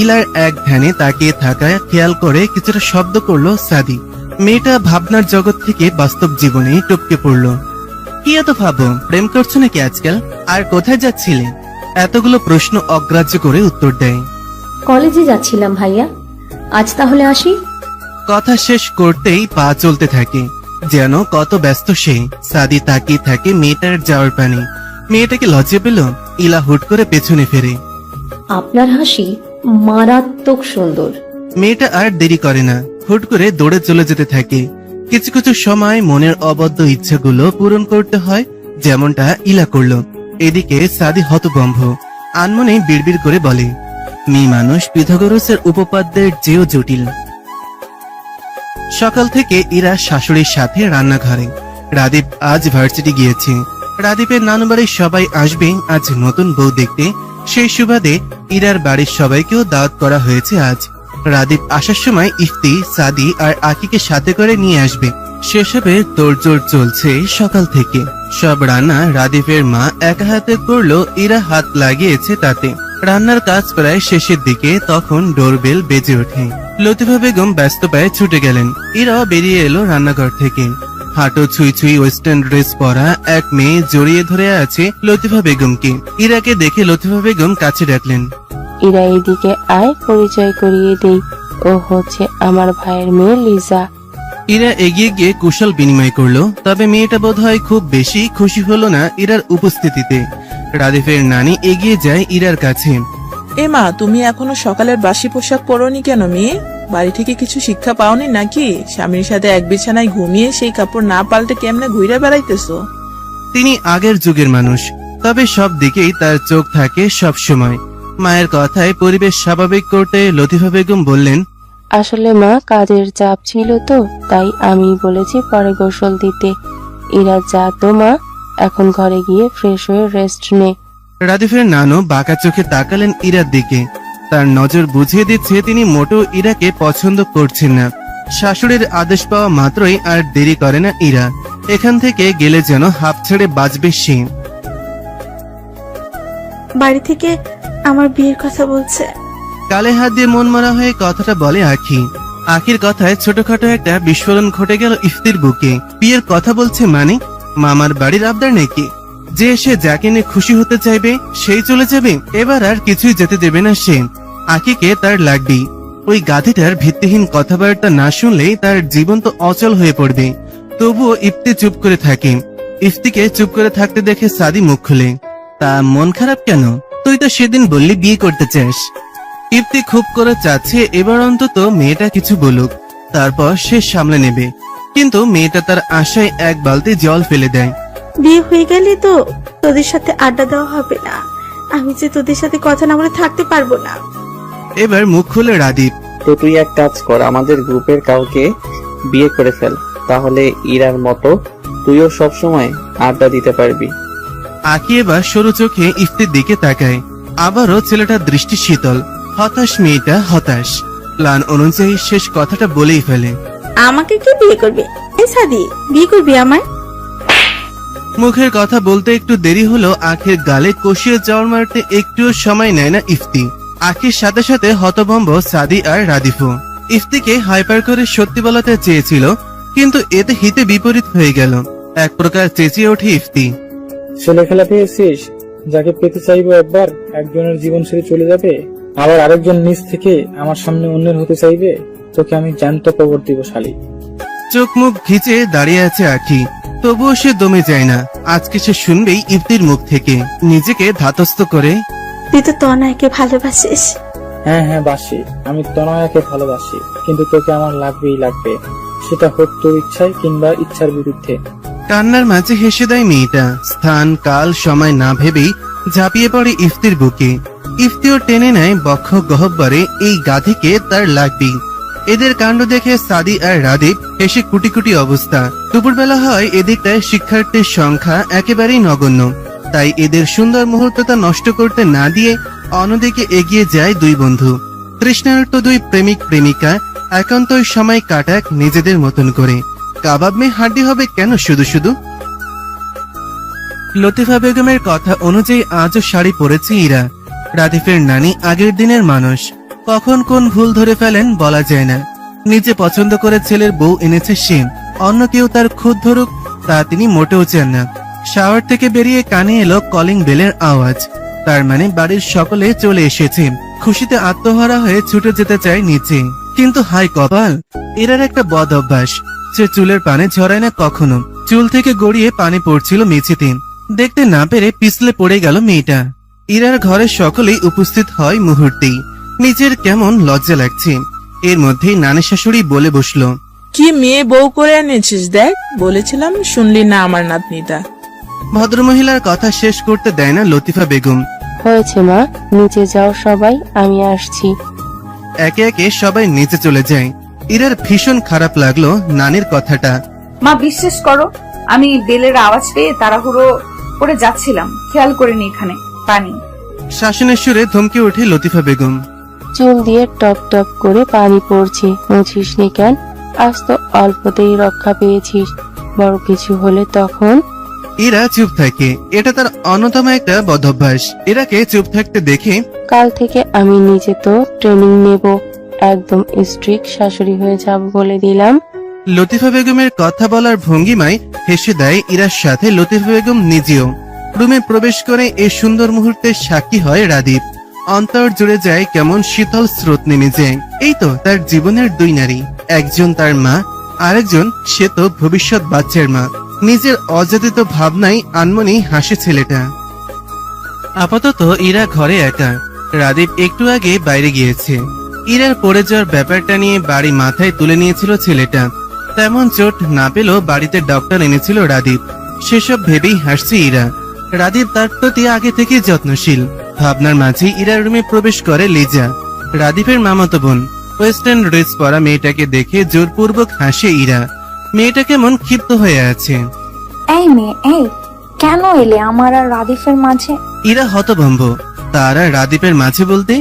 ইলার এক ধ্যানে তাকিয়ে থাকায় খেয়াল করে কিছুটা শব্দ করলো সাদি। মেয়েটা ভাবনার জগৎ থেকে বাস্তব জীবনে টপকে পড়লো। কি এত ভাবো? প্রেম করছো নাকি আজকাল? আর কোথায় যাচ্ছিলে? এতগুলো প্রশ্ন অগ্রাহ্য করে উত্তর দেয়। কলেজে যাচ্ছিলাম ভাইয়া, আজ তাহলে আসি। কথা শেষ করতেই পা চলতে থাকে, যেন কত ব্যস্ত সে। সাদি তাকিয়ে থাকে মেয়েটার যাওয়ার পানে। মেয়েটাকে লজ্জা পেল। ইলা হুট করে পেছনে ফেরে। আপনার হাসি মারাত্মক সুন্দর। মেয়েটা আর দেরি করে না, হুট করে দৌড়ে চলে যেতে থাকে। কিছু কিছু সময় মনের অবদ্ধ ইচ্ছাগুলো পূরণ করতে হয়, যেমনটা ইলা করলো। এদিকে সাদি হতভম্ব, আনমনে বিড়বিড় করে বলে, মেয়ে মানুষ পিথাগোরাসের উপপাদ্যের চেয়েও জটিল। সকাল থেকে ইরা শাশুড়ির সাথে রান্নাঘরে। রাদীপ আজ ভার্সিটি গিয়েছে। রাদীপের নানু বাড়ির সবাই আসবে আজ নতুন বউ দেখতে। সেই সুবাদে ইরার বাড়ির সবাইকেও দাওয়াত করা হয়েছে আজ। রাদীপ আসার সময় ইফতি, সাদি আর আকিকে সাথে করে নিয়ে আসবে। সেসবে তোড়জোড় চলছে সকাল থেকে। সব রান্না রাদীপের মা একা হাতে করলো, ইরা হাত লাগিয়েছে তাতে। রান্নার কাজ প্রায় শেষের দিকে, তখন ডোরবেল বেজে ওঠে। লতিফা বেগম ব্যস্ত পায়ে ছুটে গেলেন। ইরাও বেরিয়ে এলো রান্নাঘর থেকে। হাঁটো ছুঁই ছুঁই ওয়েস্টার্ন ড্রেস পরা এক মেয়ে জড়িয়ে ধরে আছে লতিফা বেগমকে। ইরাকে দেখে লতিফা বেগম কাছে ডাকলেন। ইরা এদিকে আয়, পরিচয় করিয়ে দেই, ও হচ্ছে আমার ভাইয়ের মেয়ে লিজা। ইরা এগিয়ে গিয়ে কুশল বিনিময় করলো, তবে মেয়েটা বোধহয় খুব বেশি খুশি হলো না ইরার উপস্থিতিতে। রাদীপের নানি এগিয়ে যায় ইরার কাছে। এমা, তুমি এখনো সকালের বাসি পোশাক পরোনি কেন মেয়ে? বাড়ি থেকে কিছু শিক্ষা পাওনি নাকি? স্বামীর সাথে এক বিছানায় ঘুমিয়ে সেই কাপড় না পাল্টে কেমনে ঘুরে বেড়াইতেছো? তিনি আগের যুগের মানুষ, তবে সব দিকেই তার চোখ থাকে সব সময়। মায়ের কথায় পরিবেশ স্বাভাবিক করতে লতিফা বেগম বললেন, আসলে মা, কাজের চাপ ছিল তো, তাই আমি বলেছি পরে গোসল দিতে। ইরা যা তো মা, এখন ঘরে গিয়ে ফ্রেশ হয়ে রেস্ট নে। রাদীপের নানু বাঁকা চোখে তাকালেন ইরার দিকে। তার নজর বুঝিয়ে দিচ্ছে তিনি মোটেও ইরাকে পছন্দ করছেন না। শাশুড়ির আদেশ পাওয়া মাত্রই আর দেরি করে না ইরা। এখান থেকে গেলে যেন হাঁপ ছেড়ে বাঁচবে সে। বাড়ি থেকে আমার বিয়ের কথা বলছে। কালে হাত দিয়ে মন মরা হয়ে কথাটা বলে আখি। আখির কথায় ছোটখাটো একটা বিস্ফোরণ ঘটে গেল ইফতির বুকে। বিয়ের কথা বলছে মানে? মামার বাড়ির আবদার নাকি? যে সে যাকে নিয়ে খুশি হতে চাইবে সেই চলে যাবে? এবার আর কিছুই যেতে দেবে না সে। আখিকে তার লাগবেই। ওই গাধিটার ভিত্তিহীন কথাবার্তা না শুনলেই তার জীবন তো অচল হয়ে পড়বে। তবুও ইফতি চুপ করে থাকে। ইফতিকে চুপ করে থাকতে দেখে সাদি মুখ খুলে। তা মন খারাপ কেন? তুই তো সেদিন বললি বিয়ে করতে চাস। ইফতি খুব করে চাচ্ছে এবার অন্তত মেয়েটা কিছু বলুক, তারপর সে সামলে নেবে। কিন্তু মেয়েটা তার আশায় এক বালতি জল ফেলে দেয়। বিয়ে হয়ে গেলে তো তোদের সাথে আড্ডা দেওয়া হবে না। আমি যে তোদের সাথে কথা না বলে থাকতে পারবো না। এবার মুখ খুলে রাদীপ। তো তুই এক কাজ কর, আমাদের গ্রুপের কাউকে বিয়ে করে ফেল, তাহলে ইরার মতো তুইও সব সময় আড্ডা দিতে পারবি। আকি এবার সরু চোখে ইফতির দিকে তাকায়। আবারও ছেলেটার দৃষ্টি শীতল। হতাশ মেয়েটা, হতাশ। প্ল্যান অনুযায়ী শেষ কথাটা বলেই ফেলে। আমাকে কি বিয়ে করবে? এই সাদি, বিয়ে করবি আমায়? মুখের কথা বলতে একটু দেরি হলো, আখির গালে কষিয়ে চড় মারতে একটুও সময় নেয় না ইফতি। আখির সাথে সাথে হতভম্ব সাদি আর রাদিফও। ইফতিকে হাইপার করে সত্যি বলাতে চেয়েছিল, কিন্তু এতে হিতে বিপরীত হয়ে গেল। এক প্রকার চেঁচিয়ে ওঠে ইফতি। ছেলে খেলা পেয়েছিস? যাকে পেতে চাইবো একবার একজনের জীবন ছেড়ে চলে যাবে, আবার আরেকজন নিজ থেকে আমার সামনে অন্যের হতে চাইবে। তোকে আমি জ্যান্ত কবর দিব শালি। চোখ মুখ ভিজে দাঁড়িয়ে আছে আখি, তবুও সে দমে যায় না। আজকে সে শুনবেই ইফতির মুখ থেকে। নিজেকে ধাতস্থ করে, তুই তো তনয়কে ভালোবাসিস। হ্যাঁ হ্যাঁ বাসি, আমি তনয়াকে ভালোবাসি, কিন্তু তোকে আমার লাগবেই লাগবে, সেটা হোক তোর ইচ্ছায় কিংবা ইচ্ছার বিরুদ্ধে। কান্নার মাঝে হেসে দেয় মেয়েটা। স্থান কাল সময় না ভেবেই ঝাঁপিয়ে পড়ে ইফতির বুকে। ইফতিও টেনে নেয় বক্ষ গহব্বরে, এই গাধিকে তার লাগবেই। এদের কাণ্ড দেখে সাদি আর রাদীপ হেসে কুটি কুটি অবস্থা। দুপুরবেলা হয়, এদিকটায় শিক্ষার্থীর সংখ্যা একেবারেই নগণ্য, তাই এদের সুন্দর মুহূর্তটা নষ্ট করতে না দিয়ে অন্যদিকে এগিয়ে যায় দুই বন্ধু। তৃষ্ণার্ত দুই প্রেমিক প্রেমিকা একান্তই সময় কাটাক নিজেদের মতন করে। কাবাব মে হাড্ডি হবে কেন শুধু শুধু। লতিফা বেগমের কথা অনুযায়ী আজও শাড়ি পরেছে ইরা। রাদিফের নানি আগের দিনের মানুষ, কখন কোন ভুল ধরে ফেলেন বলা যায় না। নিজে পছন্দ করে ছেলের বউ এনেছে সে, অন্য কেউ তার খুদ ধরুক তা তিনি মোটেও চান না। শাওয়ার থেকে বেরিয়ে কানে এলো কলিং বেলের আওয়াজ, তার মানে বাড়ির সকলে চলে এসেছে। খুশিতে আত্মহারা হয়ে ছুটে যেতে চায় নিচে, কিন্তু হাই কপাল, এরার একটা বদ অভ্যাস, সে চুলের পানে ঝরায় না কখনো। চুল থেকে গড়িয়ে পানি পড়ছিল মেঝেতে, দেখতে না পেরে পিছলে পড়ে গেল মেয়েটা। ইরার ঘরের সকলেই উপস্থিত হয় মুহূর্তেই। নিজের কেমন লজ্জা লাগছে। এর মধ্যেই নানি শাশুড়ি বলে বসলো, কি মেয়ে বউ করে এনেছিস দেখ, বলেছিলাম শুনলি না আমার নাতনিটা। ভদ্রমহিলার কথা শেষ করতে দেয় না লতিফা বেগম। হয়েছে মা, নিচে যাও সবাই, আমি আসছি। একে একে সবাই নিচে চলে যায়। ইরার ভীষণ খারাপ লাগলো নানির কথাটা। মা বিশ্বাস করো, আমি বেলের আওয়াজ পেয়ে তাড়াহুড়ো করে যাচ্ছিলাম, খেয়াল করিনি এখানে পানি। শাসনের সুরে ধমকে ওঠে লতিফা বেগম। চুল দিয়ে টপ টপ করে পানি পড়ছে, মুছিস নি কেন? আজ তো অল্পতেই রক্ষা পেয়েছিস, বড় কিছু হলে তখন। ইরা চুপ থাকে, এটা তার অন্যতম একটা বদভ্যাস। ইরাকে চুপ থাকতে দেখে, কাল থেকে আমি নিজে তো ট্রেনিং নেব, একদম স্ট্রিক্ট শাশুড়ি হয়ে যাব বলে দিলাম। লতিফা বেগমের কথা বলার ভঙ্গিমায় হেসে দেয় ইরার সাথে লতিফা বেগম নিজেও। রুমে প্রবেশ করে এই সুন্দর মুহূর্তের সাক্ষী হয় রাদীপ। অন্তর জুড়ে যায় কেমন শীতল স্রোত নেমে যায়। এই তো তার জীবনের দুই নারী, একজন তার মা, আরেকজন সে তো ভবিষ্যৎ বাচ্চার মা। নিজের অযাচিত ভাবনাই আনমনেই হাসে ছেলেটা। আপাতত ইরা ঘরে একা, রাদীপ একটু আগে বাইরে গিয়েছে। ইরার পড়ে যাওয়ার ব্যাপারটা নিয়ে বাড়ি মাথায় তুলে নিয়েছিল ছেলেটা। তেমন চোট না পেলেও বাড়িতে ডক্টর এনেছিল রাদীপ, সেসব ভেবেই হাসছে ইরা। রাদীপ তার প্রতি আগে থেকে যত্নশীল। ভাবনার মাঝে ইরার রুমে প্রবেশ করে লিজা, রাদীপের মামাতো বোন। ওয়েস্টার্ন ড্রেস পরা মেয়েটাকে দেখে জোরপূর্বক হাসে ইরা। মেয়েটা কেমন ক্ষিপ্ত হয়ে আছে। এই মেয়ে, এই কেন এলে আমার আর রাদিফের মাঝে? ইরা হতভম্ব, তারা রাদীপের মাঝে বলতে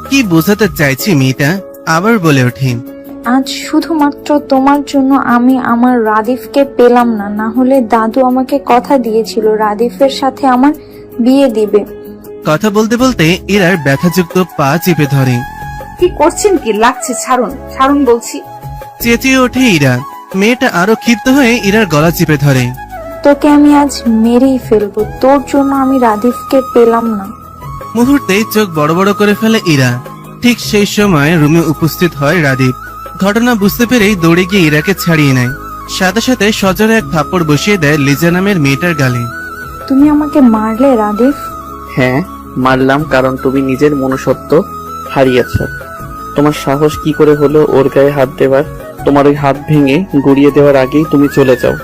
কি বোঝাতে চাইছে মেয়েটা। আবার বলে ওঠে, আজ শুধুমাত্র তোমার জন্য আমি আমার রাদিফকে পেলাম না, না হলে দাদু আমাকে কথা দিয়েছিল রাদিফের সাথে আমার বিয়ে দিবে। কথা বলতে বলতে ইরার ব্যথাযুক্ত পা চেপে ধরে। কি করছেন কি? লাগছে, ছাড়ুন ছাড়ুন বলছি। চেঁচিয়ে ওঠে ইরা। মেয়েটা আরো ক্ষিপ্ত হয়ে ইরার গলা চেপে ধরে। তোকে আমি আজ মেরেই ফেলবো, তোর জন্য আমি রাদিফকে পেলাম না। মুহূর্তেই চোখ বড় বড় করে ফেলে ইরা। ঠিক সেই সময় রুমে উপস্থিত হয় রাদীপ। ঘটনা বুঝতে পেরেই দৌড়ে গিয়ে ইরাকে ছাড়িয়ে নেয়। সাথে সাথে সজোরে এক থাপ্পড় বসিয়ে দেয় লিজা নামের মেয়েটার গালে। তুমি আমাকে মারলে রাদিফ? হ্যাঁ মারলাম, কারণ তুমি নিজের মনুষ্যত্ব হারিয়েছ। তোমার সাহস কি করে হলো ওর গায়ে হাত দেওয়ার? তোমার ওই হাত ভেঙে গুড়িয়ে দেওয়ার আগেই তুমি চলে যাও।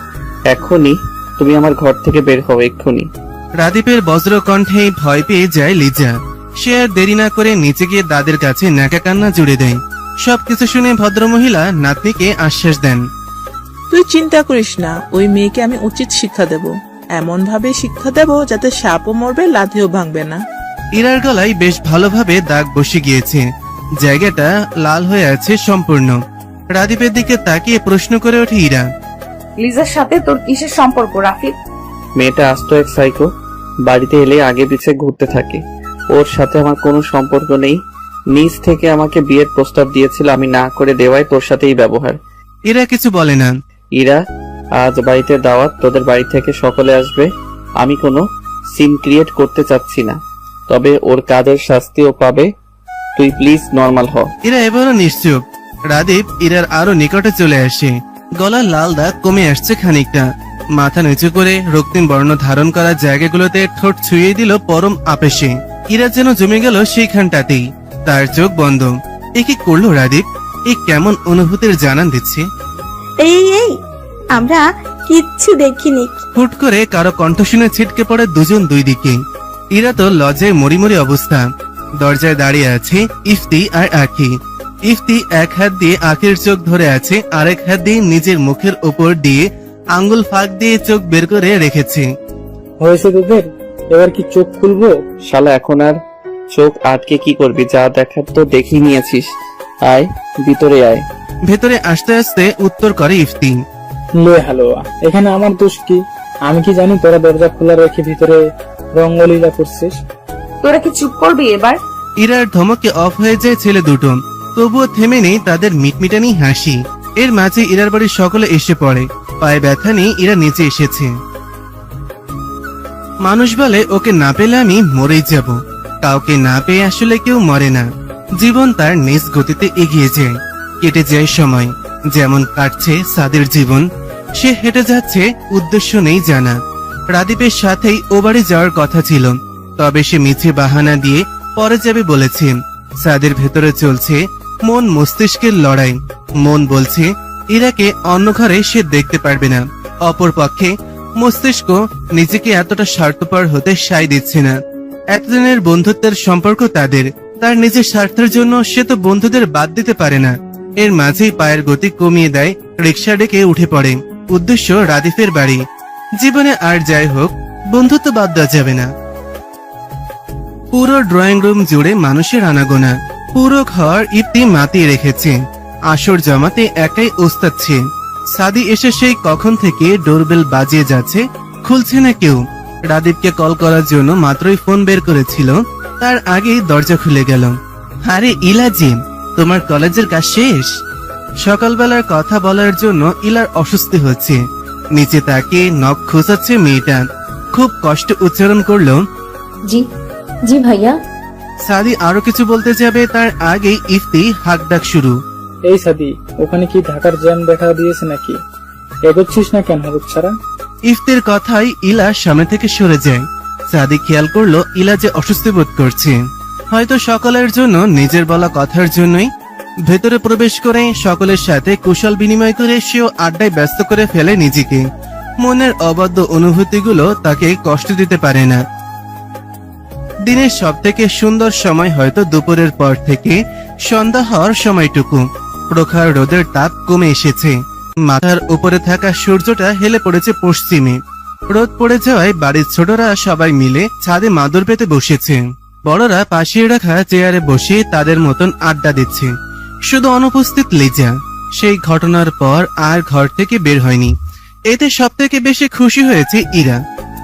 এখনই তুমি আমার ঘর থেকে বের হও, এক্ষুনি। রাদীপের বজ্র কণ্ঠে ভয় পেয়ে যায় লিজা। সে আর দেরি না করে নিচে গিয়ে দাদের কাছে নাকা কান্না জুড়ে দেয়। সবকিছু শুনে ভদ্রমহিলা নাতনিকে আশ্বাস দেন, তুই চিন্তা করিস না, ওই মেয়েকে আমি উচিত শিক্ষা দেব, এমন ভাবে শিক্ষা দেব যাতে সাপও মরবে, লাঠিও ভাঙবে না। ইরার গলায় বেশ ভালোভাবে দাগ বসে গিয়েছে, জায়গাটা লাল হয়ে আছে সম্পূর্ণ। রাদীপের দিকে তাকিয়ে প্রশ্ন করে ওঠে ইরা, লিজার সাথে তোর কিসের সম্পর্ক রাফিক? মেয়েটা আস্ত এক সাইকো, বাড়িতে এলে আগে পিছে ঘুরতে থাকে। ওর সাথে আমার কোনো সম্পর্ক নেই। নিজ থেকে আমাকে বিয়ের প্রস্তাব দিয়েছিল, আমি না করে দেওয়ায় তোর সাথেই ব্যবহার। ইরা কিছু বলে না। ইরা, আজ বাড়িতে দাওয়াত, তোদের বাড়ি থেকে সকলে আসবে। আমি কোনো সিন ক্রিয়েট করতে চাচ্ছি না, তবে ওর কাজের শাস্তিও পাবে। তুই প্লিজ নর্মাল হ। ইরা এবারও নিশ্চুপ। রাদীপ ইরার আরো নিকটে চলে আসে। গলার লাল দাগ কমে আসছে খানিকটা। মাথা নিচু করে রক্তিম বর্ণ ধারণ করা জায়গাগুলোতে ঠোঁট ছুঁয়ে দিল পরম আবেশে। ইরা যেন জমে গেল সেইখানটাতেই। তার চোখ বন্ধ। এ কি করলো রাদীপ? এ কেমন অনুভূতির জানান দিচ্ছে। এই এই আমরা কিচ্ছু দেখিনি। হুট করে কারো কণ্ঠ শুনে ছিটকে পড়ে দুজন দুই দিকে। ইরা তো লজ্জায় মরিমরি অবস্থা। দরজায় দাঁড়িয়ে আছে ইফতি আর আখি। ইফতি এক হাত দিয়ে আখির চোখ ধরে আছে, আরেক হাত দিয়ে নিজের মুখের উপর দিয়ে আঙ্গুল ফাঁক দিয়ে চোখ বের করে রেখেছে। হয়েছে তোদের, এবার কি চোখ খুলবো? শালা এখন আর চোখ আটকে কি করবি? যা দেখার তো দেখেই নিয়েছিস। আয় ভিতরে আয়। ভেতরে আসতে আসতে উত্তর করে ইফতি। লে হালুয়া, এখানে আমার দোষ কি? আমি কি জানি তোরা দরজা খোলা রেখে ভিতরে রঙ্গলীলা করছিস? তোরা কি চুপ করবি এবার? ইরার ধমকে অফ হয়ে যায় ছেলে দুটো, তবুও থেমে নেই তাদের মিটমিটানি হাসি। এর মাঝে ইরার বাড়ির সকলে এসে পড়ে। পায়ে ব্যথা নেই, ইরা নিচে এসেছে। মানুষ বলে ওকে না পেলে আমি মরেই যাব। কাউকে না পেয়ে আসলে কেউ মরে না, জীবন তার নিজ গতিতে এগিয়ে যায়। কেটে যায় সময়, যেমন কাটছে সাদের জীবন। সে হেঁটে যাচ্ছে, উদ্দেশ্য নেই জানা। রাদীপের সাথেই ও বাড়ি যাওয়ার কথা ছিল, তবে সে মিছে বাহানা দিয়ে পরে যাবে বলেছে। সাদের ভেতরে চলছে মন মস্তিষ্কের লড়াই। মন বলছে ইরাকে অন্য ঘরে সে দেখতে পারবে না, অপরপক্ষে মস্তিষ্ক নিজেকে এতটা স্বার্থপর হতে সায় দিচ্ছে না। এতদিনের বন্ধুত্বের সম্পর্ক তাদের, তার নিজের স্বার্থের জন্য সে তো বন্ধুদের বাদ দিতে পারে না। এর মাঝেই পায়ের গতি কমিয়ে দেয়, রিক্সা ডেকে উঠে পড়ে। উদ্দেশ্য রাদীপের বাড়ি। জীবনে আর যাই হোক, বন্ধুত্ব বাদ দেওয়া যাবে না। পুরো ড্রয়িং রুম জুড়ে মানুষের আনাগোনা। পুরো ঘর ইফতি মাতিয়ে রেখেছে। আসর জমাতে একাই ওস্তাচ্ছে। সাদি এসে সেই কখন থেকে ডোরবেল বাজিয়ে যাচ্ছে, খুলছে না কেউ। রাদীপকে কল করার জন্য মাত্রই ফোন বের করেছিল, তার আগেই দরজা খুলে গেল। আরে ইলাজি, তোমার কলেজের কাজ শেষ? সকালবেলার কথা বলার জন্য ইলার অস্বস্তি হচ্ছে। নিচে তাকিয়ে নখ খোঁচাচ্ছে মেয়েটা। খুব কষ্ট উচ্চারণ করলো, জি জি ভাইয়া। সাদি আরো কিছু বলতে যাবে, তার আগেই ইফতি হাক ডাক শুরু। এই সাদি, ওখানে কি ঢাকার জ্যাম দেখা দিয়েছে নাকি? এগোচ্ছিস না কেন হলুদ ছাড়া? ইফতির কথাই ইলা সামনে থেকে সরে যায়। সাদি খেয়াল করলো ইলা যে অস্বস্তি বোধ করছে, হয়তো সকলের জন্য, নিজের বলা কথার জন্যই। ভেতরে প্রবেশ করে সকলের সাথে কুশল বিনিময় করে সেও আড্ডায় ব্যস্ত করে ফেলে নিজেকে। মনের অবাধ্য অনুভূতিগুলো তাকে কষ্ট দিতে পারে না। দিনের সব থেকে সুন্দর সময় হয়তো দুপুরের পর থেকে সন্ধ্যা হওয়ার সময়টুকু। প্রখর রোদের তাপ কমে এসেছে। মাথার উপরে থাকা সূর্যটা হেলে পড়েছে পশ্চিমে। রোদ পড়ে যাওয়ায় বাড়ির ছোটরা সবাই মিলে ছাদে মাদুর পেতে বসেছে। বড়রা পাশে রাখা চেয়ারে বসে তাদের মতন আড্ডা দিচ্ছে। শুধু অনুপস্থিত লিজা। সেই ঘটনার পর আর ঘর থেকে বের হয়নি। এতে সব থেকে বেশি খুশি হয়েছে ইরা।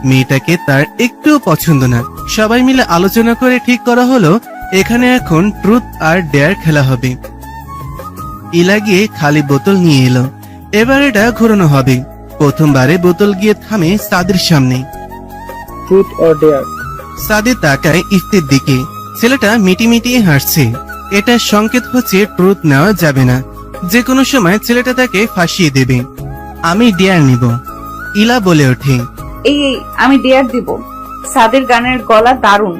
মেয়েটাকে তার একটুও পছন্দ না। সবাই মিলে আলোচনা করে ঠিক করা হলো এখানে এখন ট্রুথ আর ডেয়ার খেলা হবে। ইলা গিয়ে খালি বোতল নিয়ে এলো। এবার এটা ঘোরানো হবে। প্রথমবারে বোতল গিয়ে থামে সাদির সামনে। Truth or dare? সাদি তাকায় ইফতির দিকে। ছেলেটা মিটিমিটিয়ে হাসছে। এটা সংকেত হচ্ছে ট্রুথ নেওয়া যাবে না, যে কোনো সময় ছেলেটা তাকে ফাঁসিয়ে দেবে। আমি ডেয়ার নিব, ইলা বলে ওঠে। এই আমি ডেয়ার দিব। সাদের গানের গলা দারুণ,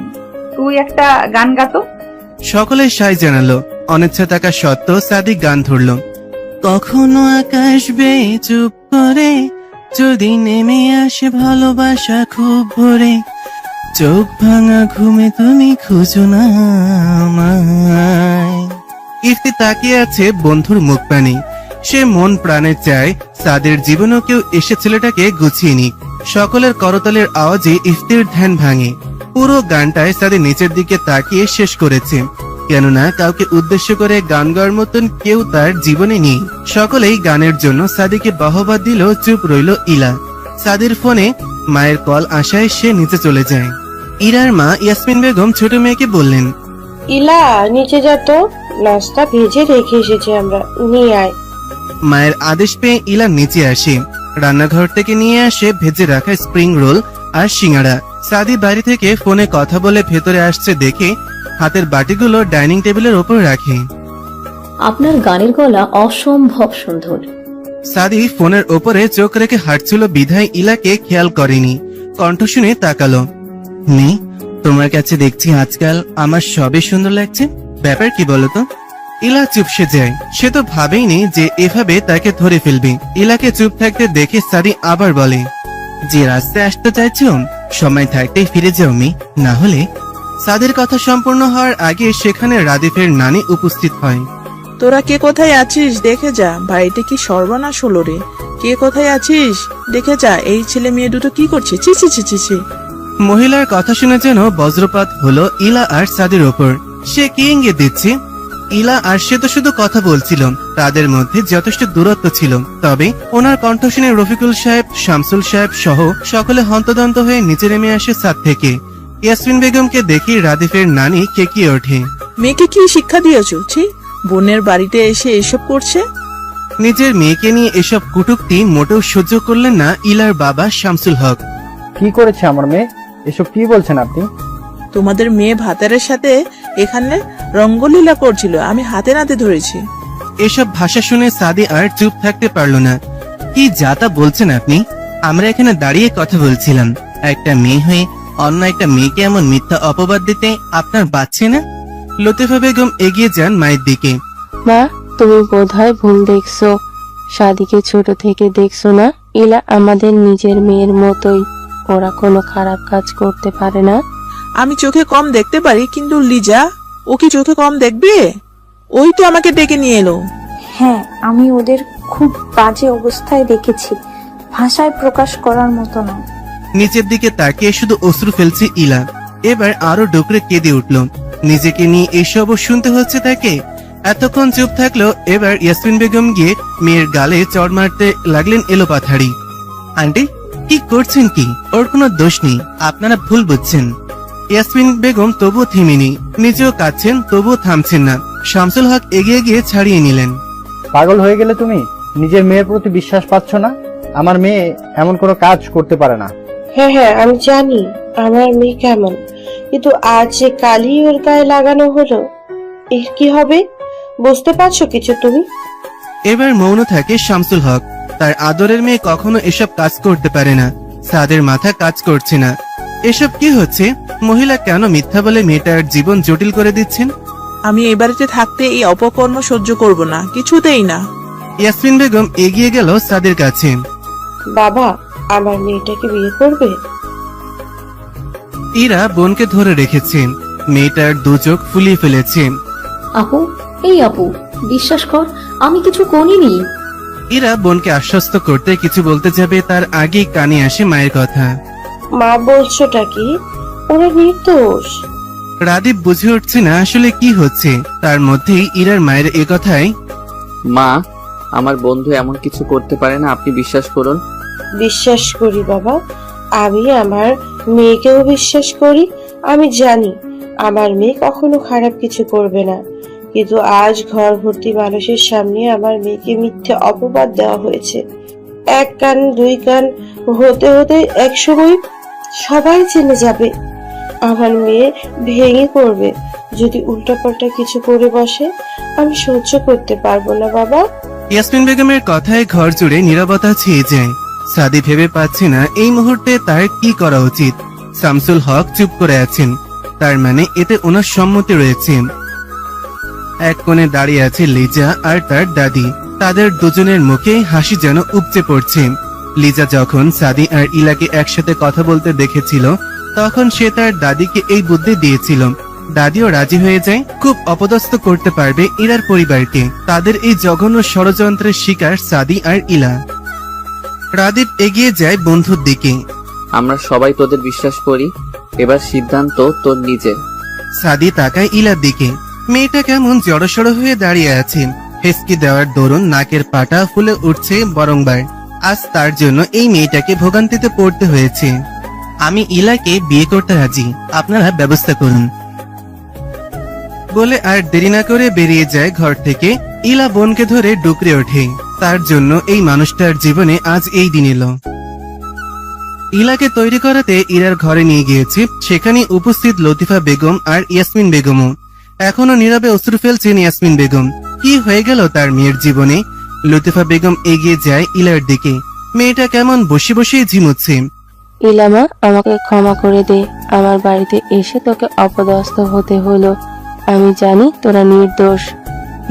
তুই একটা গান গাতো। সকলে সাই জানালো। অনিচ্ছা থাকা সত্ত্বেও সাদি গান ধরল। কখনো আকাশ বেয়ে চুপ করে যদি নেমে আসে ভালোবাসা খুব ভরে, চোখ ভাঙা ঘুমে তুমি খুঁজো না আমায়। ইফতি তাকিয়ে আছে বন্ধুর মুখ পানে। সে মন প্রাণে চায় সাদের জীবনেও কেউ এসে ছেলেটাকে গুছিয়ে নিক। সকলের করতালের আওয়াজে ইফতির ধ্যান ভাঙে। পুরো গানটায় সাদি নিচের দিকে তাকিয়ে শেষ করেছে, কেননা কাউকে উদ্দেশ্য করে গান গাওয়ার মতন কেউ তার জীবনে নেই। সকলেই গানের জন্য সাদিকে বাহবা দিল। চুপ রইল ইলা। সাদির ফোনে মায়ের কল আসায় সে নিচে চলে যায়। ইরার মা ইয়াসমিন বেগম ছোট মেয়েকে বললেন, ইলা নিচে যা তো, নাস্তা ভেজে রেখে এসেছি আমরা, নিয়ে আয়। মায়ের আদেশ পেয়ে ইলা নিচে আসে। রান্নাঘর থেকে নিয়ে আসে ভেজে রাখা স্প্রিং রোল আর সিঙ্গাড়া। সাদি বাড়ি থেকে ফোনে কথা বলে ভেতরে আসছে দেখে হাতের বাটিগুলো ডাইনিং টেবিলের ওপর রাখে। আপনার গানের গলা অসম্ভব সুন্দর। সাদি ফোনের ওপরে চোখ রেখে হাঁটছিল বিধায় ইলাকে খেয়াল করেনি। কণ্ঠ শুনে তাকালো। নে, তোমার কাছে দেখছি আজকাল আমার সবই সুন্দর লাগছে, ব্যাপার কি বলতো? ইলা চুপসে যায়। সে তো ভাবেইনি যে এভাবে তাকে ধরে ফেলবে। ইলাকে চুপ থাকতে দেখে সাদি আবার বলে, যে রাস্তায় আসতে চাইছো সময় থাকতেই ফিরে যাও মি, না হলে। সাদের কথা সম্পূর্ণ হওয়ার আগে সেখানে রাদিফের নানি উপস্থিত হয়। তোরা কে কোথায় আছিস দেখে যা, বাড়িতে কি সর্বনাশ হলো রে। কে কোথায় আছিস দেখে যা, এই ছেলে মেয়ে দুটো কি করছে, ছি ছি ছি ছি ছি। মহিলার কথা শুনে যেন বজ্রপাত হলো ইলা আর সাদের ওপর। সে কি ইঙ্গিত দিচ্ছে? ইলা আর সে তো শুধু কথা বলছিল, তাদের মধ্যে যথেষ্ট দূরত্ব ছিল। তবে ওনার কণ্ঠ শুনে রফিকুল সাহেব, শামসুল সাহেব সহ সকলে হন্তদন্ত হয়ে নিচে নেমে আসে ছাদ থেকে। ইয়াসমিন বেগমকে দেখে রাদিফের নানি কেকিয়ে ওঠে। মেয়েকে কি শিক্ষা দিয়েছ? ছি, বোনের বাড়িতে এসে এসব করছে। নিজের মেয়েকে নিয়ে এসব কটূক্তি মোটেও সহ্য করলেন না ইলার বাবা শামসুল হক। কি করেছে আমার মেয়ে? এসব কি বলছেন আপনি? তোমাদের মেয়ে ভাতারের সাথে এখানে রঙ্গলীলা করছিল, আমি হাতে নাতে ধরেছি। এসব ভাষা শুনে সাদি আর চুপ থাকতে পারল না। কি যা তা বলছেন আপনি? আমরা এখানে দাঁড়িয়ে কথা বলছিলাম। একটা মেয়ে হয়ে অন্য একটা মেয়েকে এমন মিথ্যা অপবাদ দিতে আপনার বাচ্ছে না? লতিফা বেগম এগিয়ে যান মায়ের দিকে। মা, তুমি বোধহয় ভুল দেখছো। সাদিকে ছোট থেকে দেখছো না? ইলা আমাদের নিজের মেয়ের মতোই, ওরা কোনো খারাপ কাজ করতে পারে না। আমি চোখে কম দেখতে পারি, কিন্তু লিজা ও কি চোখে কম দেখবে? ওই তো আমাকে ডেকে নিয়ে এলো। হ্যাঁ, আমি ওদের খুব বাজে অবস্থায় দেখেছি, ভাষায় প্রকাশ করার মতো না। নিচের দিকে তাকিয়ে শুধু অশ্রু ফেলছে ইলা। এবার আরো ডুকরে কেঁদে উঠল। নিজেকে নিয়ে এসবও শুনতে হচ্ছে তাকে। এতক্ষণ চুপ থাকলো, এবার ইয়াসমিন বেগম গিয়ে মেয়ের গালে চড় মারতে লাগলেন এলোপাথাড়ি। আন্টি, কি করছেন কি? ওর কোনো দোষ নেই, আপনারা ভুল বুঝছেন। ইয়াসমিন বেগম তবুও থেমেনি, নিজেও কাঁদছেন তবুও থামছেন না। শামসুল হক এগিয়ে গিয়ে ছাড়িয়ে নিলেন। পাগল হয়ে গেলে তুমি? নিজের মেয়ের প্রতি বিশ্বাস পাচ্ছ না? আমার মেয়ে এমন কোনো কাজ করতে পারে না। হ্যাঁ হ্যাঁ, আমি জানি আমার মেয়ে কেমন, কিন্তু আজ যে কালি ওর গায়ে লাগানো হলো, এর কি হবে? বুঝতে পারছো কিছু তুমি? এবার মৌন থাকে শামসুল হক। তার আদরের মেয়ে কখনো এসব কাজ করতে পারে না। সাদের মাথা কাজ করছে না। এসব কি হচ্ছে? মহিলা কেন মিথ্যা বলে মেয়েটার জীবন জটিল করে দিচ্ছেন? আমি এই বাড়িতে থাকতে এই অপকর্ম সহ্য করব না, কিছুতেই না। ইয়াসমিন বেগম এগিয়ে গেল সাদের কাছে। বাবা, আমার মেয়েটাকে বিয়ে করবে? ইরা বোনকে ধরে রেখেছে। মেয়েটার দু চোখ ফুলিয়ে ফেলেছে। আপু, এই আপু, বিশ্বাস কর, আমি কিছু করিনি। ইরা বোনকে আশ্বস্ত করতে কিছু বলতে যাবে, তার আগেই কানে আসে মায়ের কথা। মা, বলছোটা কি? ওরা নির্দোষ। রাদীপ বুঝে উঠছে না আসলে কি হচ্ছে। তার মধ্যেই ইরার মায়ের এ কথায়, মা, আমার বন্ধু এমন কিছু করতে পারে না, আপনি বিশ্বাস করুন। বিশ্বাস করি বাবা, আমি আমার মেয়েকেও বিশ্বাস করি। আমি জানি আমার মেয়ে কখনো খারাপ কিছু করবে না, কিন্তু আজ ঘর ভর্তি মানুষের সামনে আমার মেয়েকে মিথ্যে অপবাদ দেওয়া হয়েছে। এক কান দুই কান হতে হতে একসময় সবাই জেনে যাবে। আমার মেয়ে ভেঙে পড়বে যদি উল্টাপাল্টা কিছু করে বসে। আমি সহ্য করতে পারবো না বাবা। ইয়াসমিন বেগমের কথায় ঘর জুড়ে নীরবতা ছেয়ে যায়। সাদি ভেবে পাচ্ছে না এই মুহূর্তে তার কি করা উচিত। শামসুল হক চুপ করে আছেন, তার মানে এতে ওনার সম্মতি রয়েছে। এক কোণে দাঁড়িয়ে আছে লিজা আর তার দাদি। তাদের দুজনের মুখে হাসি যেন উপচে পড়ছে। লিজা যখন সাদি আর ইলাকে একসাথে কথা বলতে দেখেছিল, তখন সে তার দাদিকে এই বুদ্ধি দিয়েছিল। দাদিও রাজি হয়ে যায়, খুব অপদস্থ করতে পারবে ইরার পরিবারকে। তাদের এই জঘন্য ষড়যন্ত্রের শিকার সাদি আর ইলা। রাদীপ এগিয়ে যায় বন্ধুর দিকে। আমরা সবাই তোদের বিশ্বাস করি, এবার সিদ্ধান্ত তোর নিজের। সাদি তাকায় ইলার দিকে। মেয়েটা কেমন জড়সড় হয়ে দাঁড়িয়ে আছে। হেসকি দেওয়ার দরুন নাকের পাটা ফুলে উঠছে বারংবার। আজ তার জন্য এই মেয়েটাকে ভোগান্তিতে পড়তে হয়েছে। আমি ইলাকে বিয়ে করতে রাজি, আপনারা ব্যবস্থা করুন বলে আর দেরি না করে বেরিয়ে যায় ঘর থেকে। ইলা বোনকে ধরে ডুকরে ওঠে। তার জন্য এই মানুষটার জীবনে আজ এই দিন এলো। ইলাকে তৈরি করাতে ইরার ঘরে নিয়ে গিয়েছে। সেখানে উপস্থিত লতিফা বেগম আর ইয়াসমিন বেগমও। এখনো নীরবে অশ্রু ফেলছেন ইয়াসমিন বেগম। কি হয়ে গেল তার মেয়ের জীবনে? লতিফা বেগম এগিয়ে যায় ইলার দিকে। মেয়েটা কেমন বসে বসে ঝিমুচ্ছে। ইলামা, আমাকে ক্ষমা করে দে, আমার বাড়িতে এসে তোকে অপদস্থ হতে হলো। আমি জানি তোরা নির্দোষ।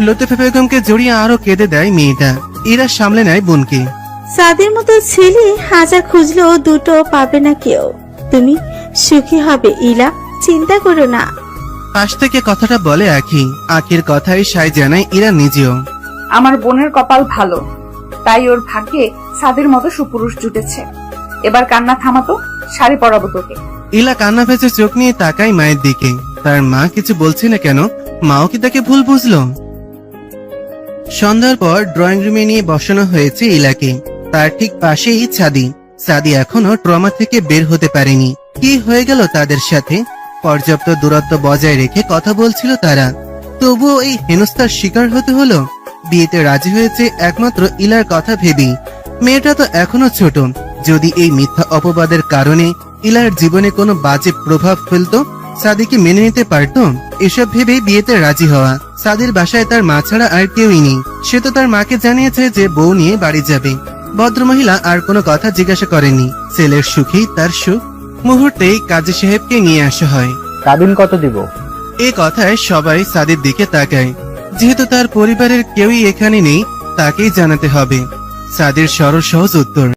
লতিফা বেগমকে জড়িয়ে আরো কেঁদে দেয় মেয়েটা। ইরা সামলে নেয় বোনকে। সাদের মতো ছেলে হাজার খুঁজলেও দুটো পাবে না কেউ। তুমি সুখী হবে ইলা, চিন্তা করো না। পাশ থেকে কথাটা বলে আখি। আখির কথায় সায় জানায় ইরা নিজেও। আমার বোনের কপাল ভালো, তাই ওর ভাগ্যে সাদের মতো সুপুরুষ জুটেছে। এবার কান্না থামাতো, শাড়ি পরাবো তোকে। ইলা কান্না ভেজে চোখ নিয়ে তাকায় মায়ের দিকে। তার মা কিছু বলছে না কেন? মাও কি তাকে ভুল বুঝলো? সন্ধ্যার পর ড্রয়িং রুমে নিয়ে বসানো হয়েছে ইলাকে। তার ঠিক পাশেই সাদি। সাদি এখনো ট্রমা থেকে বের হতে পারেনি। কি হয়ে গেল তাদের সাথে? পর্যাপ্ত দূরত্ব বজায় রেখে কথা বলছিল তারা, তবুও এই হেনস্থার শিকার হতে হলো। বিয়েতে রাজি হয়েছে একমাত্র ইলার কথা ভেবেই। মেয়েটা তো এখনো ছোট। যদি এই মিথ্যা অপবাদের কারণে ইলার জীবনে কোনো বাজে প্রভাব ফেলতো, সাদিকে মেনে নিতে পারতো? এসব ভেবেই বিয়েতে রাজি হওয়া। সাদির বাসায় তার মা ছাড়া আর কেউই নেই। সে তো তার মাকে জানিয়েছে যে বউ নিয়ে বাড়ি যাবে। ভদ্রমহিলা আর কোনো কথা জিজ্ঞাসা করেনি। ছেলের সুখেই তার সুখ। মুহূর্তেই কাজী সাহেবকে নিয়ে আসা হয়। কাবিন কত দিব? এ কথায় সবাই সাদির দিকে তাকায়। যেহেতু তার পরিবারের কেউই এখানে নেই, তাকেই জানাতে হবে। সাদির সরল সহজ উত্তর,